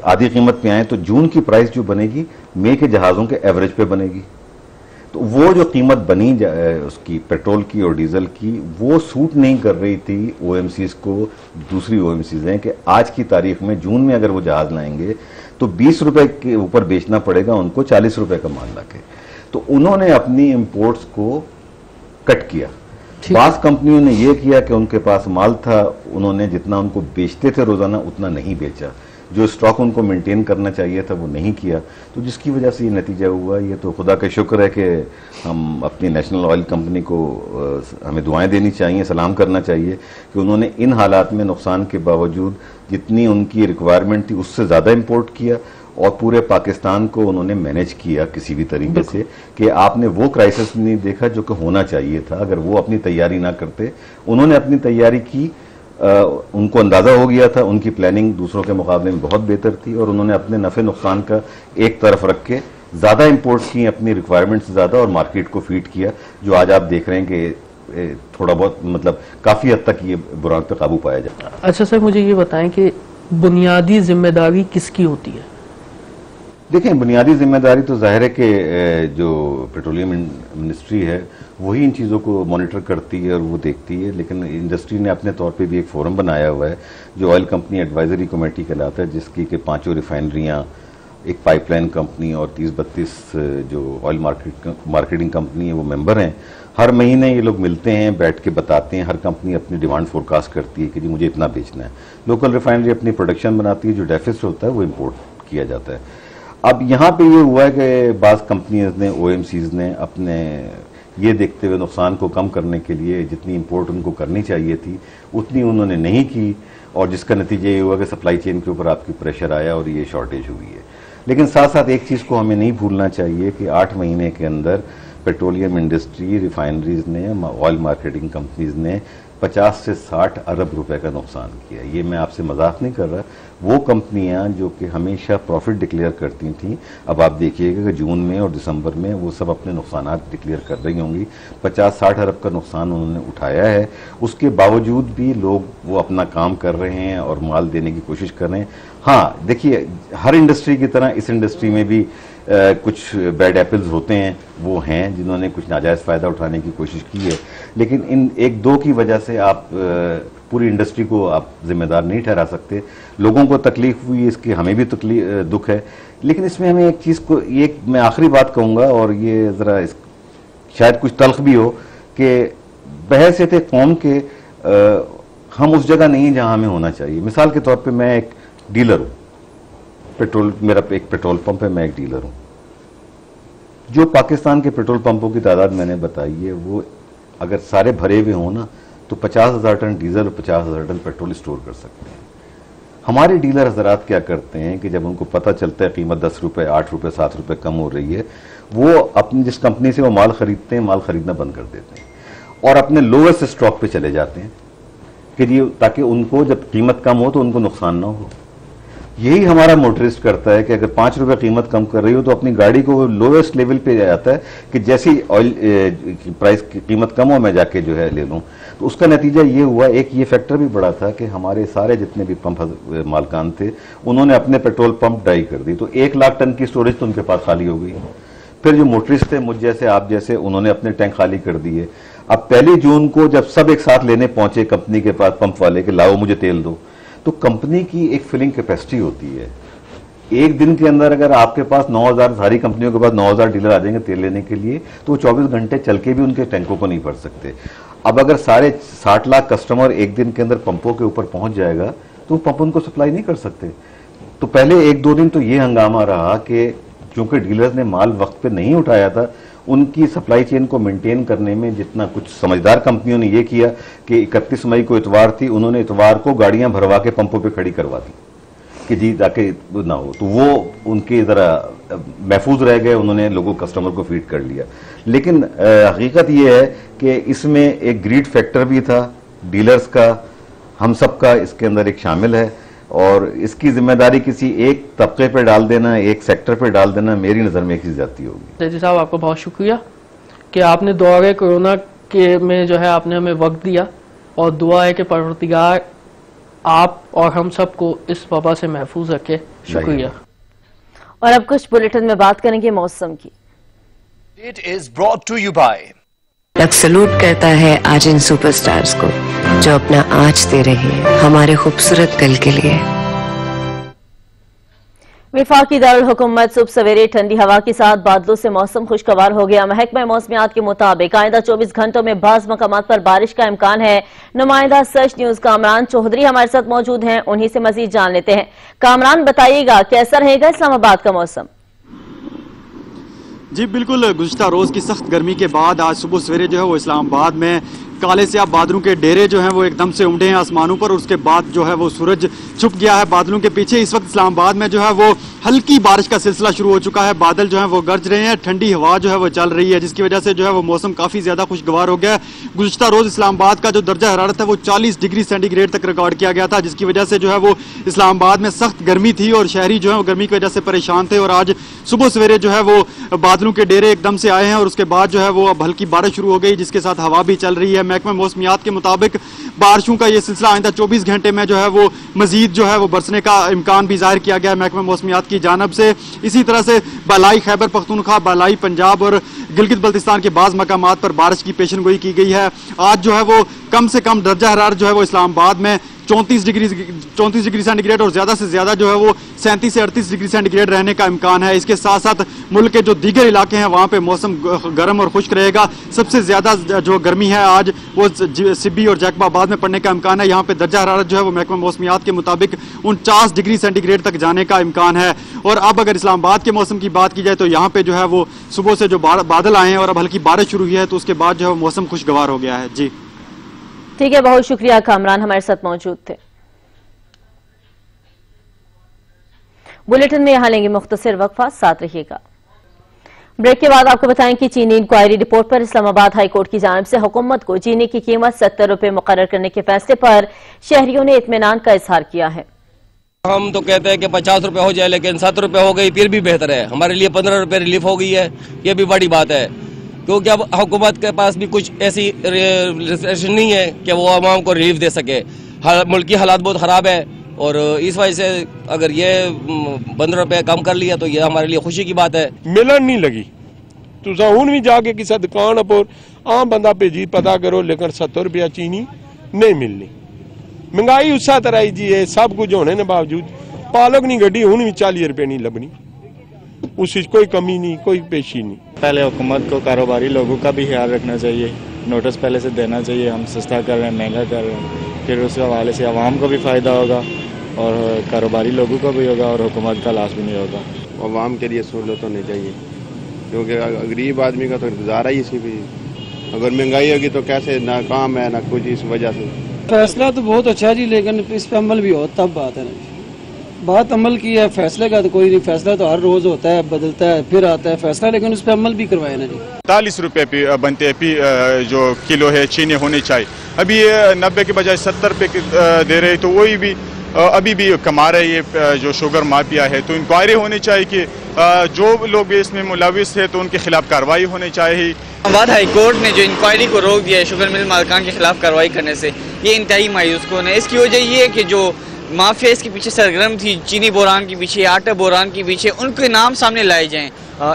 आधी कीमत पे आए, तो जून की प्राइस जो बनेगी मई के जहाजों के एवरेज पे बनेगी। तो वो जो कीमत बनी उसकी पेट्रोल की और डीजल की, वो सूट नहीं कर रही थी ओएमसीज को। दूसरी ओएमसीज हैं कि आज की तारीख में जून में अगर वो जहाज लाएंगे तो 20 रुपए के ऊपर बेचना पड़ेगा उनको 40 रुपए का माल लाके। तो उन्होंने अपनी इंपोर्ट्स को कट किया। बास कंपनियों ने ये किया कि उनके पास माल था, उन्होंने जितना उनको बेचते थे रोजाना उतना नहीं बेचा, जो स्टॉक उनको मेंटेन करना चाहिए था वो नहीं किया। तो जिसकी वजह से ये नतीजा हुआ। ये तो खुदा का शुक्र है कि हम अपनी नेशनल ऑयल कंपनी को हमें दुआएं देनी चाहिए, सलाम करना चाहिए कि उन्होंने इन हालात में नुकसान के बावजूद जितनी उनकी रिक्वायरमेंट थी उससे ज़्यादा इंपोर्ट किया और पूरे पाकिस्तान को उन्होंने मैनेज किया किसी भी तरीके से कि आपने वो क्राइसिस नहीं देखा जो कि होना चाहिए था। अगर वो अपनी तैयारी ना करते, उन्होंने अपनी तैयारी की, उनको अंदाजा हो गया था, उनकी प्लानिंग दूसरों के मुकाबले में बहुत बेहतर थी और उन्होंने अपने नफे नुकसान का एक तरफ रख के ज्यादा इंपोर्ट की, अपनी रिक्वायरमेंट से ज्यादा, और मार्केट को फीड किया, जो आज आप देख रहे हैं कि थोड़ा बहुत मतलब काफी हद तक ये बुरान पे काबू पाया जाता है। अच्छा सर, मुझे ये बताएं कि बुनियादी जिम्मेदारी किसकी होती है? देखें, बुनियादी जिम्मेदारी तो जाहिर है कि जो पेट्रोलियम मिनिस्ट्री है वही इन चीज़ों को मॉनिटर करती है और वो देखती है, लेकिन इंडस्ट्री ने अपने तौर पे भी एक फोरम बनाया हुआ है जो ऑयल कंपनी एडवाइजरी कमेटी कहलाता है, जिसकी के 5 रिफाइनरियाँ, एक पाइपलाइन कंपनी और 30-32 जो ऑयल मार्केटिंग कंपनी है वो मेंबर हैं। हर महीने ये लोग मिलते हैं, बैठ के बताते हैं, हर कंपनी अपनी डिमांड फोरकास्ट करती है कि जी मुझे इतना बेचना है। लोकल रिफाइनरी अपनी प्रोडक्शन बनाती है, जो डेफिसिट होता है वो इम्पोर्ट किया जाता है। अब यहाँ पे ये हुआ है कि बाज़ कंपनीज ने, OMCs ने अपने ये देखते हुए नुकसान को कम करने के लिए जितनी इंपोर्ट उनको करनी चाहिए थी उतनी उन्होंने नहीं की, और जिसका नतीजा ये हुआ कि सप्लाई चेन के ऊपर आपकी प्रेशर आया और ये शॉर्टेज हुई है। लेकिन साथ साथ एक चीज़ को हमें नहीं भूलना चाहिए कि 8 महीने के अंदर पेट्रोलियम इंडस्ट्री, रिफाइनरीज ने, ऑयल मार्केटिंग कंपनीज ने 50 से 60 अरब रुपए का नुकसान किया। ये मैं आपसे मजाक नहीं कर रहा। वो कंपनियां जो कि हमेशा प्रॉफिट डिक्लेयर करती थी, अब आप देखिएगा कि जून में और दिसंबर में वो सब अपने नुकसान डिक्लेयर कर रही होंगी। 50-60 अरब का नुकसान उन्होंने उठाया है। उसके बावजूद भी लोग वो अपना काम कर रहे हैं और माल देने की कोशिश कर रहे हैं। हाँ, देखिए, हर इंडस्ट्री की तरह इस इंडस्ट्री में भी कुछ बैड एप्पल्स होते हैं, वो हैं जिन्होंने कुछ नाजायज़ फ़ायदा उठाने की कोशिश की है, लेकिन इन 1-2 की वजह से आप पूरी इंडस्ट्री को आप जिम्मेदार नहीं ठहरा सकते। लोगों को तकलीफ हुई, इसकी हमें भी दुख है, लेकिन इसमें हमें एक चीज़ को, एक मैं आखिरी बात कहूँगा और ये ज़रा शायद कुछ तल्ख भी हो कि बहैसियत कौम के हम उस जगह नहीं हैं जहाँ हमें होना चाहिए। मिसाल के तौर पर मैं एक डीलर हूँ, मेरा एक पेट्रोल पंप है, मैं एक डीलर हूं। जो पाकिस्तान के पेट्रोल पंपों की तादाद मैंने बताई है, वो अगर सारे भरे हुए हों ना तो 50,000 टन डीजल और 50,000 टन पेट्रोल स्टोर कर सकते हैं। हमारे डीलर हजरात क्या करते हैं कि जब उनको पता चलता है कीमत 10 रुपए, 8 रुपए, 7 रुपए कम हो रही है, वो अपनी जिस कंपनी से वो माल खरीदते हैं, माल खरीदना बंद कर देते हैं और अपने लोवेस्ट स्टॉक पे चले जाते हैं कि जी, ताकि उनको जब कीमत कम हो तो उनको नुकसान ना हो। यही हमारा मोटरिस्ट करता है कि अगर 5 रुपए कीमत कम कर रही हो तो अपनी गाड़ी को लोवेस्ट लेवल पे जाता है कि जैसी ऑयल प्राइस की कीमत कम हो मैं जाके जो है ले लूं। तो उसका नतीजा ये हुआ, एक ये फैक्टर भी बड़ा था कि हमारे सारे जितने भी पंप मालकान थे उन्होंने अपने पेट्रोल पंप डाई कर दी, तो 1 लाख टन की स्टोरेज तो उनके पास खाली हो गई। फिर जो मोटरिस्ट थे, मुझ जैसे, आप जैसे, उन्होंने अपने टैंक खाली कर दिए। अब 1 जून को जब सब एक साथ लेने पहुंचे कंपनी के पास, पंप वाले के, लाओ मुझे तेल दो, तो कंपनी की एक फिलिंग कैपेसिटी होती है। एक दिन के अंदर अगर आपके पास 9,000, सारी कंपनियों के पास 9,000 डीलर आ जाएंगे तेल लेने के लिए, तो 24 घंटे चल के भी उनके टैंकों को नहीं भर सकते। अब अगर सारे 60 लाख कस्टमर एक दिन के अंदर पंपों के ऊपर पहुंच जाएगा तो पंप उनको सप्लाई नहीं कर सकते। तो पहले 1-2 दिन तो ये हंगामा रहा कि क्योंकि डीलर्स ने माल वक्त पे नहीं उठाया था, उनकी सप्लाई चेन को मेंटेन करने में जितना कुछ समझदार कंपनियों ने ये किया कि 31 मई को इतवार थी, उन्होंने इतवार को गाड़ियां भरवा के पंपों पे खड़ी करवा दी कि जी ताकि ना हो, तो वो उनके जरा महफूज रह गए, उन्होंने लोगों कस्टमर को फीड कर लिया। लेकिन हकीकत ये है कि इसमें एक ग्रीड फैक्टर भी था डीलर्स का, हम सब का इसके अंदर एक शामिल है, और इसकी जिम्मेदारी किसी एक तबके पे डाल देना, एक सेक्टर पे डाल देना, मेरी नज़र में एक चीज़ जाती होगी। जैदी साहब, आपका बहुत शुक्रिया कि आपने दौरे कोरोना के में जो है आपने हमें वक्त दिया, और दुआ है कि परवरदिगार आप और हम सब को इस वबा से महफूज रखे। शुक्रिया। और अब कुछ बुलेटिन में बात करेंगे मौसम की। It is brought to you by Lux salute करता है आज इन सुपरस्टार्स को जो अपना आज दे रहे हैं हमारे खूबसूरत कल के लिए। वफाकी दारुल हुकूमत सुबह सवेरे ठंडी हवा के साथ बादलों से मौसम खुशगवार हो गया। महकमा मौसमियात के मुताबिक आइंदा 24 घंटों में बाज़ मकामात पर बारिश का इम्कान है। नुमाइंदा सच न्यूज कामरान चौधरी हमारे साथ मौजूद हैं, उन्हीं से मजीद जान लेते हैं। कामरान, बताइएगा कैसा रहेगा इस्लामाबाद का मौसम? जी बिल्कुल, गुज़िश्ता रोज़ की सख्त गर्मी के बाद आज सुबह सवेरे जो है वो इस्लामाबाद में काले से बादलों के डेरे जो हैं वो एकदम से उमड़े हैं आसमानों पर, और उसके बाद जो है वो सूरज छुप गया है बादलों के पीछे। इस वक्त इस्लामाबाद में जो है वो हल्की बारिश का सिलसिला शुरू हो चुका है, बादल जो है वो गरज रहे हैं, ठंडी हवा जो है वो चल रही है, जिसकी वजह से जो है वो मौसम काफी ज्यादा खुशगवार हो गया है। गुज़िश्ता रोज इस्लामाबाद का जो दर्जा हरारत है वो 40 डिग्री सेंटीग्रेड तक रिकॉर्ड किया गया था, जिसकी वजह से जो है वो इस्लामाबाद में सख्त गर्मी थी और शहरी जो है वो गर्मी की वजह से परेशान थे। और आज सुबह सवेरे जो है वो बादलों के डेरे एकदम से आए हैं और उसके बाद जो है वो अब हल्की बारिश शुरू हो गई, जिसके साथ हवा भी चल रही है। महकमा मौसमियात के मुताबिक बारिशों का ये सिलसिला आइंदा 24 घंटे में जो है वो मजीद जो है वो बरसने का इम्कान भी जाहिर किया गया है महकमा मौसमियात की जानब से। इसी तरह से बालाई खैबर पख्तूनख्वा, बालाई पंजाब और गिलगित बल्तिस्तान के बाज़ मकामात पर बारिश की पेशनगोई की गई है। आज जो है वो कम से कम दर्जा हरारत जो है वो इस्लामाबाद में 34 डिग्री सेंटीग्रेड और ज्यादा से ज्यादा जो है वो 37 से 38 डिग्री सेंटीग्रेड रहने का इम्कान है। इसके साथ साथ मुल्क के जो दीगर इलाके हैं वहां पे मौसम गर्म और खुश्क रहेगा। सबसे ज्यादा जो गर्मी है आज वो सिब्बी और जैकबाबाद में पड़ने का इम्कान है। यहाँ पे दर्जा हरारत जो है वो महकमा मौसमियात के मुताबिक 49 डिग्री सेंटीग्रेड तक जाने का इम्कान है। और अब अगर इस्लामाबाद के मौसम की बात की जाए तो यहाँ पे जो है वो सुबह से जो बादल आए हैं और अब हल्की बारिश शुरू हुई है, तो उसके बाद जो है मौसम खुशगवार हो गया है। जी ठीक है, बहुत शुक्रिया कामरान हमारे साथ मौजूद थे। बुलेटिन में यहां लेंगे मुख्तसर वक्फा, साथ रहिएगा। ब्रेक के बाद आपको बताएं कि चीनी इंक्वायरी रिपोर्ट पर इस्लामाबाद हाई कोर्ट की जानिब से हुकूमत को चीनी की कीमत 70 रुपए मुकर्रर करने के फैसले पर शहरियों ने इत्मीनान का इजहार किया है। हम तो कहते हैं कि 50 रुपए हो जाए, लेकिन 7 रुपए हो गई फिर भी बेहतर है। हमारे लिए 15 रुपए रिलीफ हो गई है, ये भी बड़ी बात है, क्योंकि अब हुकूमत के पास भी कुछ ऐसी रिजर्वेशन नहीं है कि वो आवाम को रिलीफ दे सके। मुल्क की हालात बहुत ख़राब है और इस वजह से अगर ये 15 रुपए कम कर लिया तो ये हमारे लिए खुशी की बात है। मिलन नहीं लगी तुसा हूं भी जाके किसी दुकान पर आम बंदा भेजी पता करो, लेकिन 70 रुपया चीनी नहीं मिलनी। महंगाई उस तरह जी है, सब कुछ होने के बावजूद पालक नहीं गड्डी हूं भी 40 रुपये नहीं लगनी, उस कोई कमी नहीं, कोई पेशी नहीं। पहले हुकूमत को कारोबारी लोगों का भी ख्याल रखना चाहिए, नोटिस पहले से देना चाहिए, हम सस्ता कर रहे हैं, महंगा कर रहे हैं, फिर उस हवाले से आवाम को भी फ़ायदा होगा और कारोबारी लोगों को भी होगा और हुकूमत का लाश भी नहीं होगा। आवाम के लिए सहूलत होनी चाहिए, क्योंकि गरीब आदमी का तो गुजारा ही इसी भी, अगर महंगाई होगी तो कैसे, ना काम है ना कुछ, इस वजह से। फैसला तो बहुत अच्छा है जी, लेकिन इस पर अमल भी हो तब बात है ना। बात अमल की है, फैसले का तो कोई नहीं, फैसला तो हर रोज होता है, बदलता है, फिर आता है फैसला, लेकिन उस पर अमल भी करवाए ना जी। 40 रुपये बनते जो किलो है चीनी होनी चाहिए, अभी 90 के बजाय 70 रुपये दे रहे, तो वही भी अभी भी कमा रहे ये जो शुगर माफिया है। तो इंक्वायरी होनी चाहिए कि जो लोग इसमें मुलविस है तो उनके खिलाफ कार्रवाई होनी चाहिए। इस्लामाबाद हाई कोर्ट ने जो इंक्वायरी को रोक दिया है शुगर मिल मालिकान के खिलाफ कार्रवाई करने से, ये इंतहाई मायूस कौन है। इसकी वजह ये है कि जो माफिया इसके पीछे सरगर्म थी, चीनी बोरान के पीछे, आटा बोरान के पीछे, उनके नाम सामने लाए जाएं।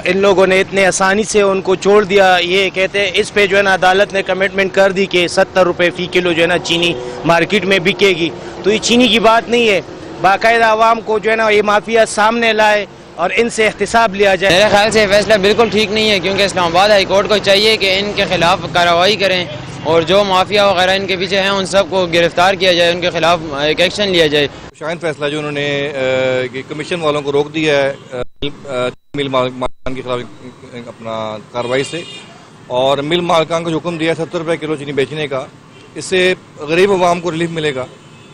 इन लोगों ने इतने आसानी से उनको छोड़ दिया। ये कहते हैं इस पे जो है ना अदालत ने कमिटमेंट कर दी कि 70 रुपये फी किलो जो है ना चीनी मार्केट में बिकेगी। तो ये चीनी की बात नहीं है, बाकायदा आवाम को जो है ना ये माफिया सामने लाए और इनसे एहतिसाब लिया जाए। मेरे ख्याल से फैसला बिल्कुल ठीक नहीं है, क्योंकि इस्लामाबाद हाई कोर्ट को चाहिए कि इनके खिलाफ कार्रवाई करें और जो माफिया वगैरह इनके पीछे हैं उन सबको गिरफ्तार किया जाए, उनके खिलाफ एक एक्शन लिया जाए। शाइन फैसला जो उन्होंने कमीशन वालों को रोक दिया है मिल मालिकान के खिलाफ अपना कार्रवाई से, और मिल मालिकान को जो हुक्म दिया है 70 रुपये किलो चीनी बेचने का, इससे गरीब आवाम को रिलीफ मिलेगा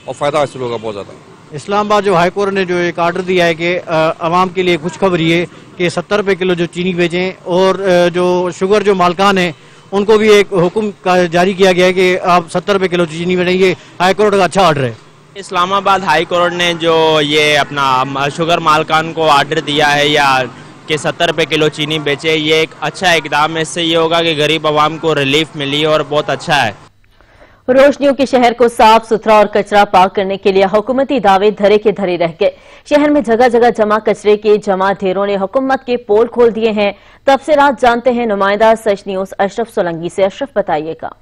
और फ़ायदा हासिल होगा बहुत ज़्यादा। इस्लामाबाद जो हाई कोर्ट ने जो एक आर्डर दिया है कि आवाम के लिए खुशखबरी है कि 70 रुपये किलो जो चीनी बेचें, और जो शुगर जो मालिकान है उनको भी एक हुक्म जारी किया गया है कि आप 70 रुपये किलो चीनी बेचेंगे। हाई कोर्ट का अच्छा ऑर्डर है। इस्लामाबाद हाई कोर्ट ने जो ये अपना शुगर मालिकान को ऑर्डर दिया है या कि 70 रुपये किलो चीनी बेचे, ये एक अच्छा इकदाम है। इससे ये होगा कि गरीब आवाम को रिलीफ मिली और बहुत अच्छा है। रोशनियों के शहर को साफ सुथरा और कचरा पाक करने के लिए हुकूमती दावे धरे के धरे रह गए। शहर में जगह जगह जमा कचरे के जमा ढेरों ने हुकूमत के पोल खोल दिए हैं। तफसीलात जानते हैं नुमाइंदा सच न्यूज अशरफ सोलंकी से। अशरफ, बताइएगा।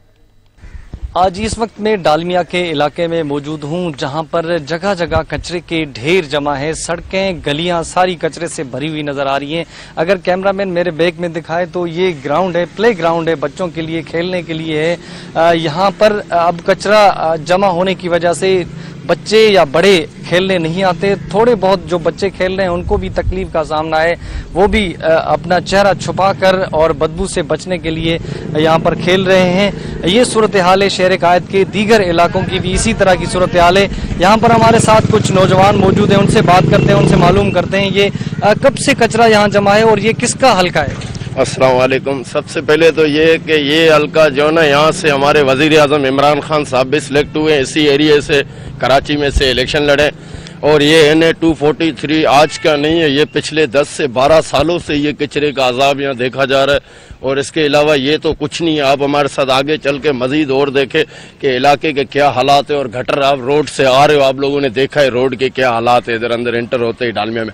आज इस वक्त मैं डालमिया के इलाके में मौजूद हूँ, जहाँ पर जगह जगह कचरे के ढेर जमा है। सड़कें गलियाँ सारी कचरे से भरी हुई नजर आ रही हैं। अगर कैमरामैन मेरे बैग में दिखाए तो ये ग्राउंड है, प्ले ग्राउंड है, बच्चों के लिए खेलने के लिए है। यहाँ पर अब कचरा जमा होने की वजह से बच्चे या बड़े खेलने नहीं आते। थोड़े बहुत जो बच्चे खेल रहे हैं उनको भी तकलीफ का सामना है, वो भी अपना चेहरा छुपाकर और बदबू से बचने के लिए यहाँ पर खेल रहे हैं। ये सूरत हाल है शहर कायद के दीगर इलाकों की भी इसी तरह की सूरत हाल है। यहाँ पर हमारे साथ कुछ नौजवान मौजूद हैं, उनसे बात करते हैं, उनसे मालूम करते हैं ये कब से कचरा यहाँ जमा है और ये किसका हल्का है। अस्सलाम वालेकुम। सबसे पहले तो ये कि ये हल्का जो है ना, यहाँ से हमारे वजीर आज़म इमरान खान साहब भी सिलेक्ट हुए, इसी एरिया से कराची में से इलेक्शन लड़े। और ये NA 243 आज का नहीं है, ये पिछले 10 से 12 सालों से ये कचरे का अजाब यहाँ देखा जा रहा है। और इसके अलावा ये तो कुछ नहीं है, आप हमारे साथ आगे चल के मजीद और देखें कि इलाके के क्या हालात है। और गटर आप रोड से आ रहे हो, आप लोगों ने देखा है रोड के क्या हालात है इधर अंदर एंटर होते ही डालमिया में।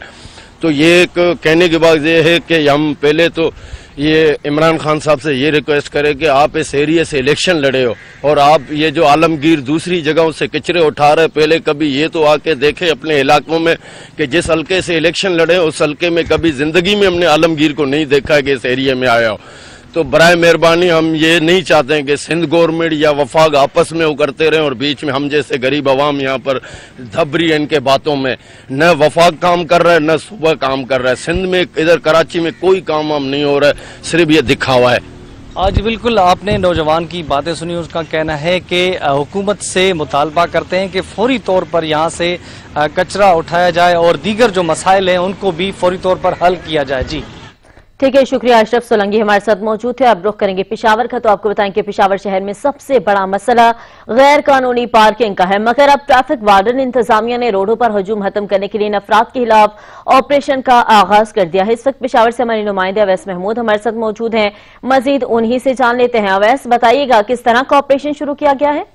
तो ये एक कहने की बात ये है कि हम पहले तो ये इमरान खान साहब से ये रिक्वेस्ट करें कि आप इस एरिया से इलेक्शन लड़े हो और आप ये जो आलमगीर दूसरी जगहों से कचरे उठा रहे, पहले कभी ये तो आके देखें अपने इलाकों में कि जिस हल्के से इलेक्शन लड़े उस हल्के में कभी जिंदगी में हमने आलमगीर को नहीं देखा है कि इस एरिया में आया हो। तो बराए मेहरबानी हम ये नहीं चाहते हैं कि सिंध गवर्नमेंट या वफाक आपस में वो करते रहें और बीच में हम जैसे गरीब आवाम यहाँ पर धबरी है इनके बातों में। न वफाक काम कर रहा है न सुबह काम कर रहा है। सिंध में इधर कराची में कोई काम वाम नहीं हो रहा है, सिर्फ ये दिखावा है। आज बिल्कुल आपने नौजवान की बातें सुनी। उसका कहना है कि हुकूमत से मुतालबा करते हैं कि फौरी तौर पर यहाँ से कचरा उठाया जाए और दीगर जो मसाइल हैं उनको भी फौरी तौर पर हल किया जाए। जी ठीक है, शुक्रिया। अशरफ सोलंकी हमारे साथ मौजूद थे। अब रुख करेंगे पेशावर का। तो आपको बताएं कि पेशावर शहर में सबसे बड़ा मसला गैर कानूनी पार्किंग का है, मगर अब ट्रैफिक वार्डन इंतजामिया ने रोडों पर हजूम खत्म करने के लिए इन अफराद के खिलाफ ऑपरेशन का आगाज कर दिया है। इस वक्त पेशावर से हमारे नुमाइंदे अवैस महमूद हमारे साथ मौजूद हैं, मजीद उन्हीं से जान लेते हैं। अवैस, बताइएगा किस तरह का ऑपरेशन शुरू किया गया है?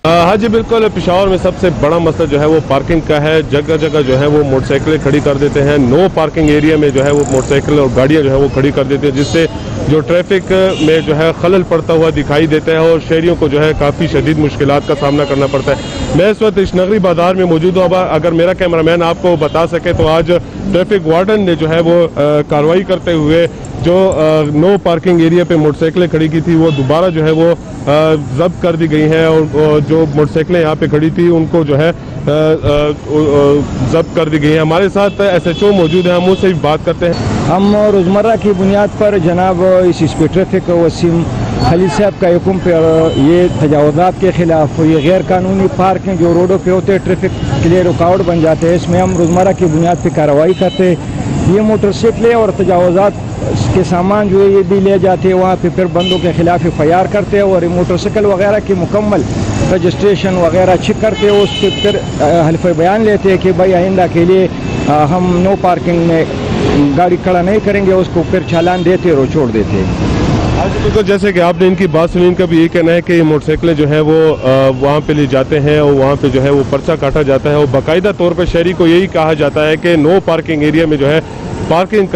हाँ जी बिल्कुल, पेशावर में सबसे बड़ा मसला जो है वो पार्किंग का है। जगह जगह जो है वो मोटरसाइकिलें खड़ी कर देते हैं। नो पार्किंग एरिया में जो है वो मोटरसाइकिल और गाड़ियां जो है वो खड़ी कर देते हैं, जिससे जो ट्रैफिक में जो है खलल पड़ता हुआ दिखाई देता है और शहरियों को जो है काफ़ी शदीद मुश्किलात का सामना करना पड़ता है। मैं इस वक्त इशनगरी बाजार में मौजूद हूँ। अगर मेरा कैमरामैन आपको बता सके तो आज ट्रैफिक वार्डन ने जो है वो कार्रवाई करते हुए जो नो पार्किंग एरिया पे मोटरसाइकिलें खड़ी की थी वो दोबारा जो है वो जब्त कर दी गई हैं और जो मोटरसाइकिलें यहाँ पे खड़ी थी उनको जो है जब्त कर दी गई है। हमारे साथ SHO मौजूद है, हम उससे भी बात करते हैं। हम रोज़मर्रा की बुनियाद पर जनाब इस इंस्पेक्टर ट्रैफिक वसीम खलील साहब का हुक्म पर ये तजावुज़ात के खिलाफ ये गैर कानूनी पार्किंग जो रोडों पे होते हैं ट्रैफिक के लिए रुकावट बन जाते हैं, इसमें हम रोज़मर्रा की बुनियाद पर कार्रवाई करते हैं। ये मोटरसाइकिलें और तजावुज़ात के सामान जो है ये भी ले जाते हैं वहाँ पे, फिर बंदों के खिलाफ FIR करते हैं और मोटरसाइकिल वगैरह की मुकम्मल रजिस्ट्रेशन वगैरह चेक करते हैं। उस पर फिर हल्फ बयान लेते हैं कि भाई आइंदा के लिए हम नो पार्किंग में गाड़ी खड़ा नहीं करेंगे, उसको फिर चालान देते और छोड़ देते हैं। तो जैसे कि आपने इनकी बात सुनी, इनका भी ये कहना है कि मोटरसाइकिलें जो है वो वहाँ पे ले जाते हैं और वहाँ पे जो है वो पर्चा काटा जाता है और बाकायदा तौर पर शहरी को यही कहा जाता है कि नो पार्किंग एरिया में जो है पार्किंग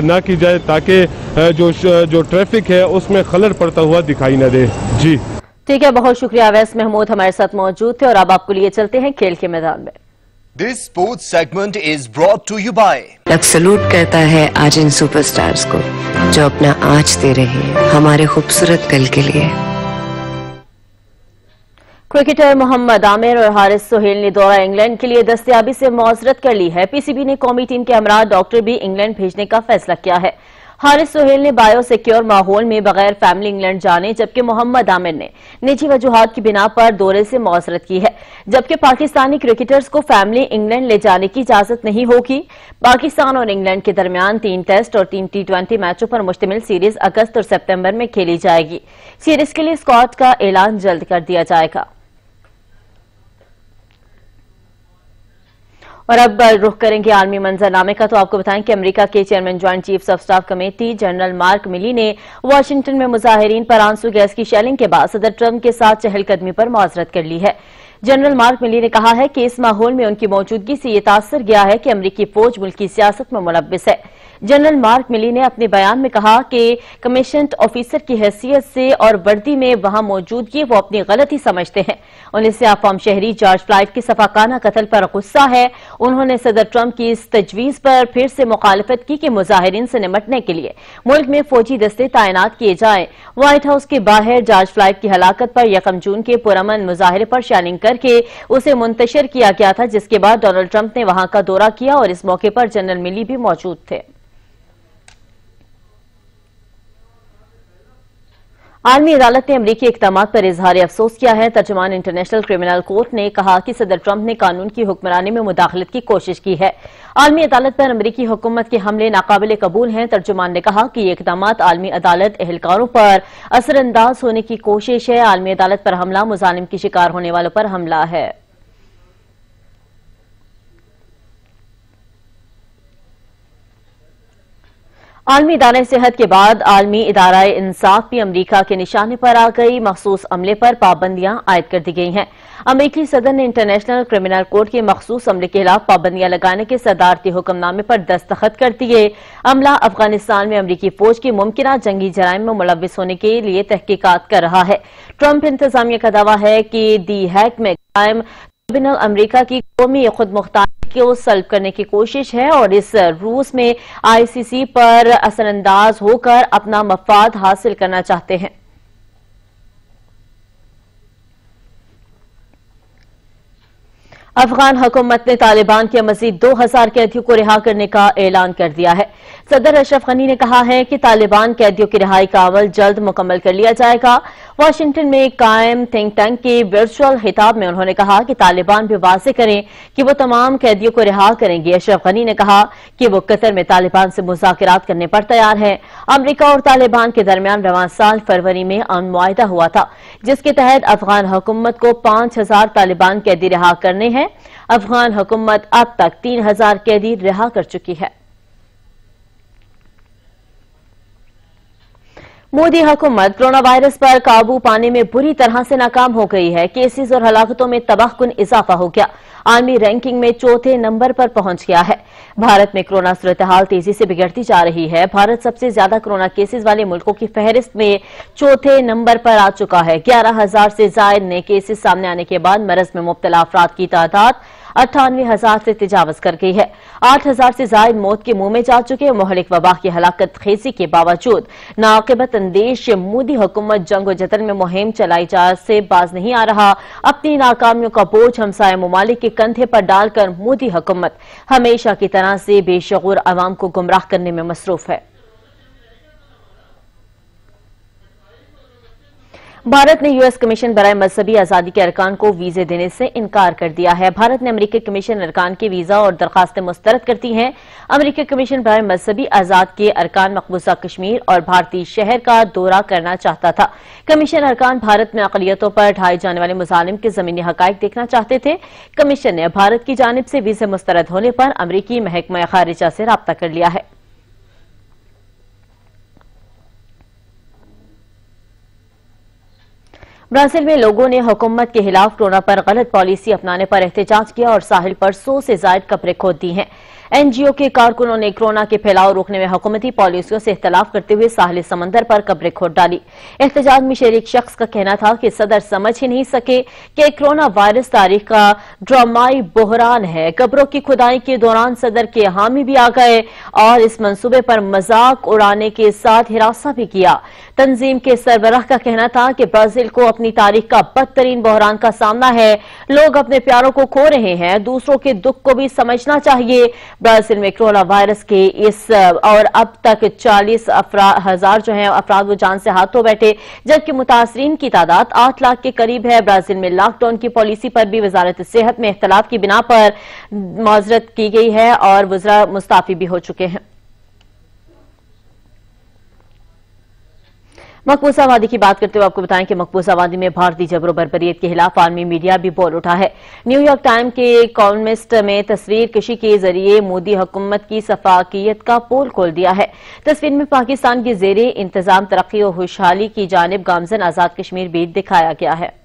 ना की जाए ताकि जो ट्रैफिक है उसमें खलल पड़ता हुआ दिखाई न दे। जी ठीक है, बहुत शुक्रिया। अवैस महमूद हमारे साथ मौजूद थे और अब आपको लिए चलते हैं खेल के मैदान में। This sports segment is brought to you by लग सलूट करता है आज इन सुपरस्टार्स को जो अपना आज दे रहे हैं हमारे खूबसूरत कल के लिए। क्रिकेटर मोहम्मद आमिर और हारिस सोहेल ने दौरा इंग्लैंड के लिए दस्तयाबी से मौजरत कर ली है। PCB ने कौमी टीम के हमरा डॉक्टर भी इंग्लैंड भेजने का फैसला किया है। हारिस सोहेल ने बायो सिक्योर माहौल में बगैर फैमिली इंग्लैंड जाने, जबकि मोहम्मद आमिर ने निजी वजूहात की बिना पर दौरे से मौजरत की है। जबकि पाकिस्तानी क्रिकेटर्स को फैमिली इंग्लैंड ले जाने की इजाजत नहीं होगी। पाकिस्तान और इंग्लैंड के दरमियान 3 टेस्ट और 3 T20 मैचों पर मुश्तमिल सीरीज अगस्त और सितंबर में खेली जाएगी। सीरीज के लिए स्क्वाड का ऐलान जल्द कर दिया जाएगा। और अब रुख करेंगे आलमी मंजरनामे का। तो आपको बताएं कि अमेरिका के chairman joint chiefs of staff committee general mark मिली ने वाशिंगटन में मुजाहिरीन पर आंसू गैस की शेलिंग के बाद सदर ट्रंप के साथ चहलकदमी पर माजरत कर ली है। जनरल मार्क मिली ने कहा है कि इस माहौल में उनकी मौजूदगी से यह तासर गया है कि अमरीकी फौज मुल्क की सियासत में मुलव्विस है। जनरल मार्क मिली ने अपने बयान में कहा कि कमीशन्ड ऑफिसर की हैसियत से और वर्दी में वहां मौजूदगी वो अपनी गलती समझते हैं। उन्हें सियाफाम शहरी जॉर्ज फ्लॉयड की सफाकाना कत्ल पर गुस्सा है। उन्होंने सदर ट्रंप की इस तजवीज पर फिर से मुखालफत की कि मुजाहिरीन से निपटने के लिए मुल्क में फौजी दस्ते तैनात किए जाएं। व्हाइट हाउस के बाहर जॉर्ज फ्लॉयड की हलाकत पर 1 जून के पुरअमन मुजाहरे पर शाइनिंग करके उसे मुंतशिर किया गया था, जिसके बाद डोनाल्ड ट्रंप ने वहां का दौरा किया और इस मौके पर जनरल मिली भी मौजूद थे। आलमी अदालत ने अमरीकी इक़दामात पर इजहार अफसोस किया है। तर्जुमान इंटरनेशनल क्रिमिनल कोर्ट ने कहा कि सदर ट्रंप ने कानून की हुक्मरानी में मुदाखलत की कोशिश की है। आलमी अदालत पर अमरीकी हुकूमत के हमले नाकाबिले कबूल हैं। तर्जुमान ने कहा कि ये इक़दामात आलमी अदालत एहलकारों पर असरअंदाज होने की कोशिश है। आलमी अदालत पर हमला मुजालिम की शिकार होने वालों पर हमला है। आलमी इदारा सेहत के बाद आलमी इदारा इंसाफ भी अमरीका के निशाने पर आ गई। मखसूस अमले पर पाबंदियां आयद कर दी गई हैं। अमरीकी सदर ने इंटरनेशनल क्रिमिनल कोर्ट के मखसूस अमले के खिलाफ पाबंदियां लगाने के सदारती हुक्मनामे पर दस्तखत कर दिए। अमला अफगानिस्तान में अमरीकी फौज के मुमकिना जंगी जराइम में मुलव्विस होने के लिए तहकीकात कर रहा है। ट्रंप इंतजामिया का दावा है कि दी हैक में कायम ट्रिब्यूनल अमरीका की कौमी खुद मुख्तारी को सल्ब करने की कोशिश है और इस रूस में आईसीसी पर असरअंदाज होकर अपना मफाद हासिल करना चाहते हैं। अफगान हुकूमत ने तालिबान के मजीद 2000 कैदियों को रिहा करने का ऐलान कर दिया है। सदर अशरफ गनी ने कहा है कि तालिबान कैदियों की रिहाई का अमल जल्द मुकम्मल कर लिया जाएगा। वाशिंगटन में कायम थिंक टैंक के वर्चुअल खिताब में उन्होंने कहा कि तालिबान भी वाज़ेह करें कि वो तमाम कैदियों को रिहा करेंगे। अशरफ गनी ने कहा कि वो कतर में तालिबान से मुज़ाकरात करने पर तैयार है। अमरीका और तालिबान के दरमियान रवां साल फरवरी में अमन मुआहिदा हुआ था, जिसके तहत अफगान हुकूमत को 5000 तालिबान कैदी रिहा करने हैं। अफगान हुकूमत अब तक 3000 कैदी रिहा कर चुकी है। मोदी हुकूमत कोरोना वायरस पर काबू पाने में बुरी तरह से नाकाम हो गई है। केसेस और हलाकतों में तबाहकुन इजाफा हो गया। आलमी रैंकिंग में चौथे नंबर पर पहुंच गया है। भारत में कोरोना सूरत हाल तेजी से बिगड़ती जा रही है। भारत सबसे ज्यादा कोरोना केसेस वाले मुल्कों की फहरिस्त में चौथे नंबर पर आ चुका है। 11,000 से ज्यादा नए केसेस सामने आने के बाद मरज में मुब्तला अफराद की तादाद 98,000 से तजावज कर गई है। 8,000 से ज्यादा मौत के मुंह में जा चुके मुहलिक वबा की हलाकत खेजी के बावजूद नाक़िबत अंदेश मोदी हुकूमत जंग जतन में मुहिम चलाई जा से बाज नहीं आ रहा। अपनी नाकामियों का बोझ हमसाया ममालिक के कंधे पर डालकर मोदी हुकूमत हमेशा की तरह से बेशऊर अवाम को गुमराह करने में मसरूफ है। भारत ने यूएस कमीशन बराए मजहबी आजादी के अरकान को वीजे देने से इनकार कर दिया है। भारत ने अमरीकी कमीशन अरकान के वीजा और दरखास्तें मुस्तरद करती हैं। अमरीकी कमीशन बराए मजहबी आजाद के अरकान मकबूजा कश्मीर और भारतीय शहर का दौरा करना चाहता था। कमीशन अरकान भारत में अक़लियतों पर ढाए जाने वाले मुजालिम के जमीनी हकायक देखना चाहते थे। कमीशन ने भारत की जानिब से वीजे मुस्तरद होने पर अमरीकी महकमा खारिजा से राब्ता कर लिया है। ब्राजील में लोगों ने हुकूमत के खिलाफ कोरोना पर गलत पॉलिसी अपनाने पर एहतजाज किया और साहिल पर 100 से ज्यादा कब्रें खोद दी हैं। एनजीओ के कारकुनों ने कोरोना के फैलाव रोकने में हुकूमती पॉलिसियों से इख्तलाफ करते हुए साहिल समंदर पर कब्रें खोद डाली। एहतजाज में शरीक शख्स का कहना था कि सदर समझ ही नहीं सके कि कोरोना वायरस तारीख का ड्रामाई बहरान है। कब्रों की खुदाई के दौरान सदर के हामी भी आ गए और इस मंसूबे पर मजाक उड़ाने के साथ हिरासा भी किया। तंजीम के सरबराह का कहना था कि ब्राजील को अपनी तारीख का बदतरीन बहरान का सामना है। लोग अपने प्यारों को खो रहे हैं, दूसरों के दुख को भी समझना चाहिए। ब्राजील में कोरोना वायरस के इस और अब तक 40,000 जो हैं अफराद वो जान से हाथ धो बैठे, जबकि मुतासरीन की तादाद 8 लाख के करीब है। ब्राजील में लॉकडाउन की पॉलिसी पर भी वजारत सेहत में इख्तलाफ की बिना पर माजरत की गई है और वज़रा मुस्ताफी भी हो चुके हैं। मकबूजा वादी की बात करते हुए आपको बताएं कि मकबूजा वादी में भारतीय जबरो बरबरीत के खिलाफ आलमी मीडिया भी बोल उठा है। न्यूयॉर्क टाइम के कॉलमिस्ट में तस्वीर कशी के जरिए मोदी हुकूमत की सफाकियत का पोल खोल दिया है। तस्वीर में पाकिस्तान के जेरे इंतजाम तरक्की और खुशहाली की जानिब गामजन आजाद कश्मीर भी दिखाया गया है।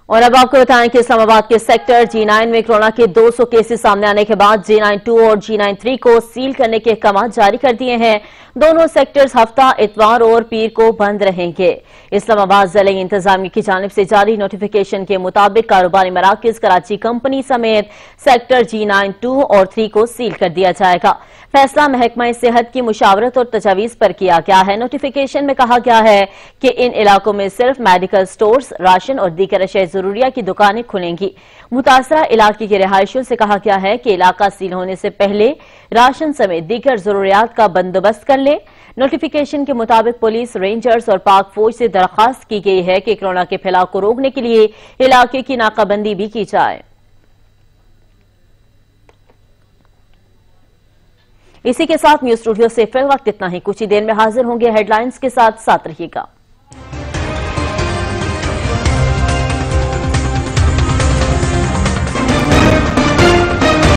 और अब आपको बताएं कि इस्लामाबाद के सेक्टर G9 में कोरोना के 200 केसेस सामने आने के बाद G9-2 और G9-3 को सील करने के अहकाम जारी कर दिए हैं। दोनों सेक्टर्स हफ्ता इतवार और पीर को बंद रहेंगे। इस्लामाबाद जिले इंतजामिया की जानिब से जारी नोटिफिकेशन के मुताबिक कारोबारी मराकज कराची कंपनी समेत सेक्टर G9, 2 और 3 को सील कर दिया जाएगा। फैसला महकमा सेहत की मुशावरत और तजावीज पर किया गया है। नोटिफिकेशन में कहा गया है कि इन इलाकों में सिर्फ मेडिकल स्टोर्स, राशन और दीगर अशया जरूरिया की दुकानें खुलेंगी। मुतासरा इलाके के रिहायशियों से कहा गया है कि इलाका सील होने से पहले राशन समेत दीगर जरूरियात का बंदोबस्त कर ले। नोटिफिकेशन के मुताबिक पुलिस, रेंजर्स और पाक फौज से दरख्वास्त की गई है कि कोरोना के फैलाव को रोकने के लिए इलाके की नाकाबंदी भी की जाए। इसी के साथ न्यूज स्टूडियो से फिर वक्त इतना ही। कुछ ही देर में हाजिर होंगे हेडलाइंस के साथ रहिएगा।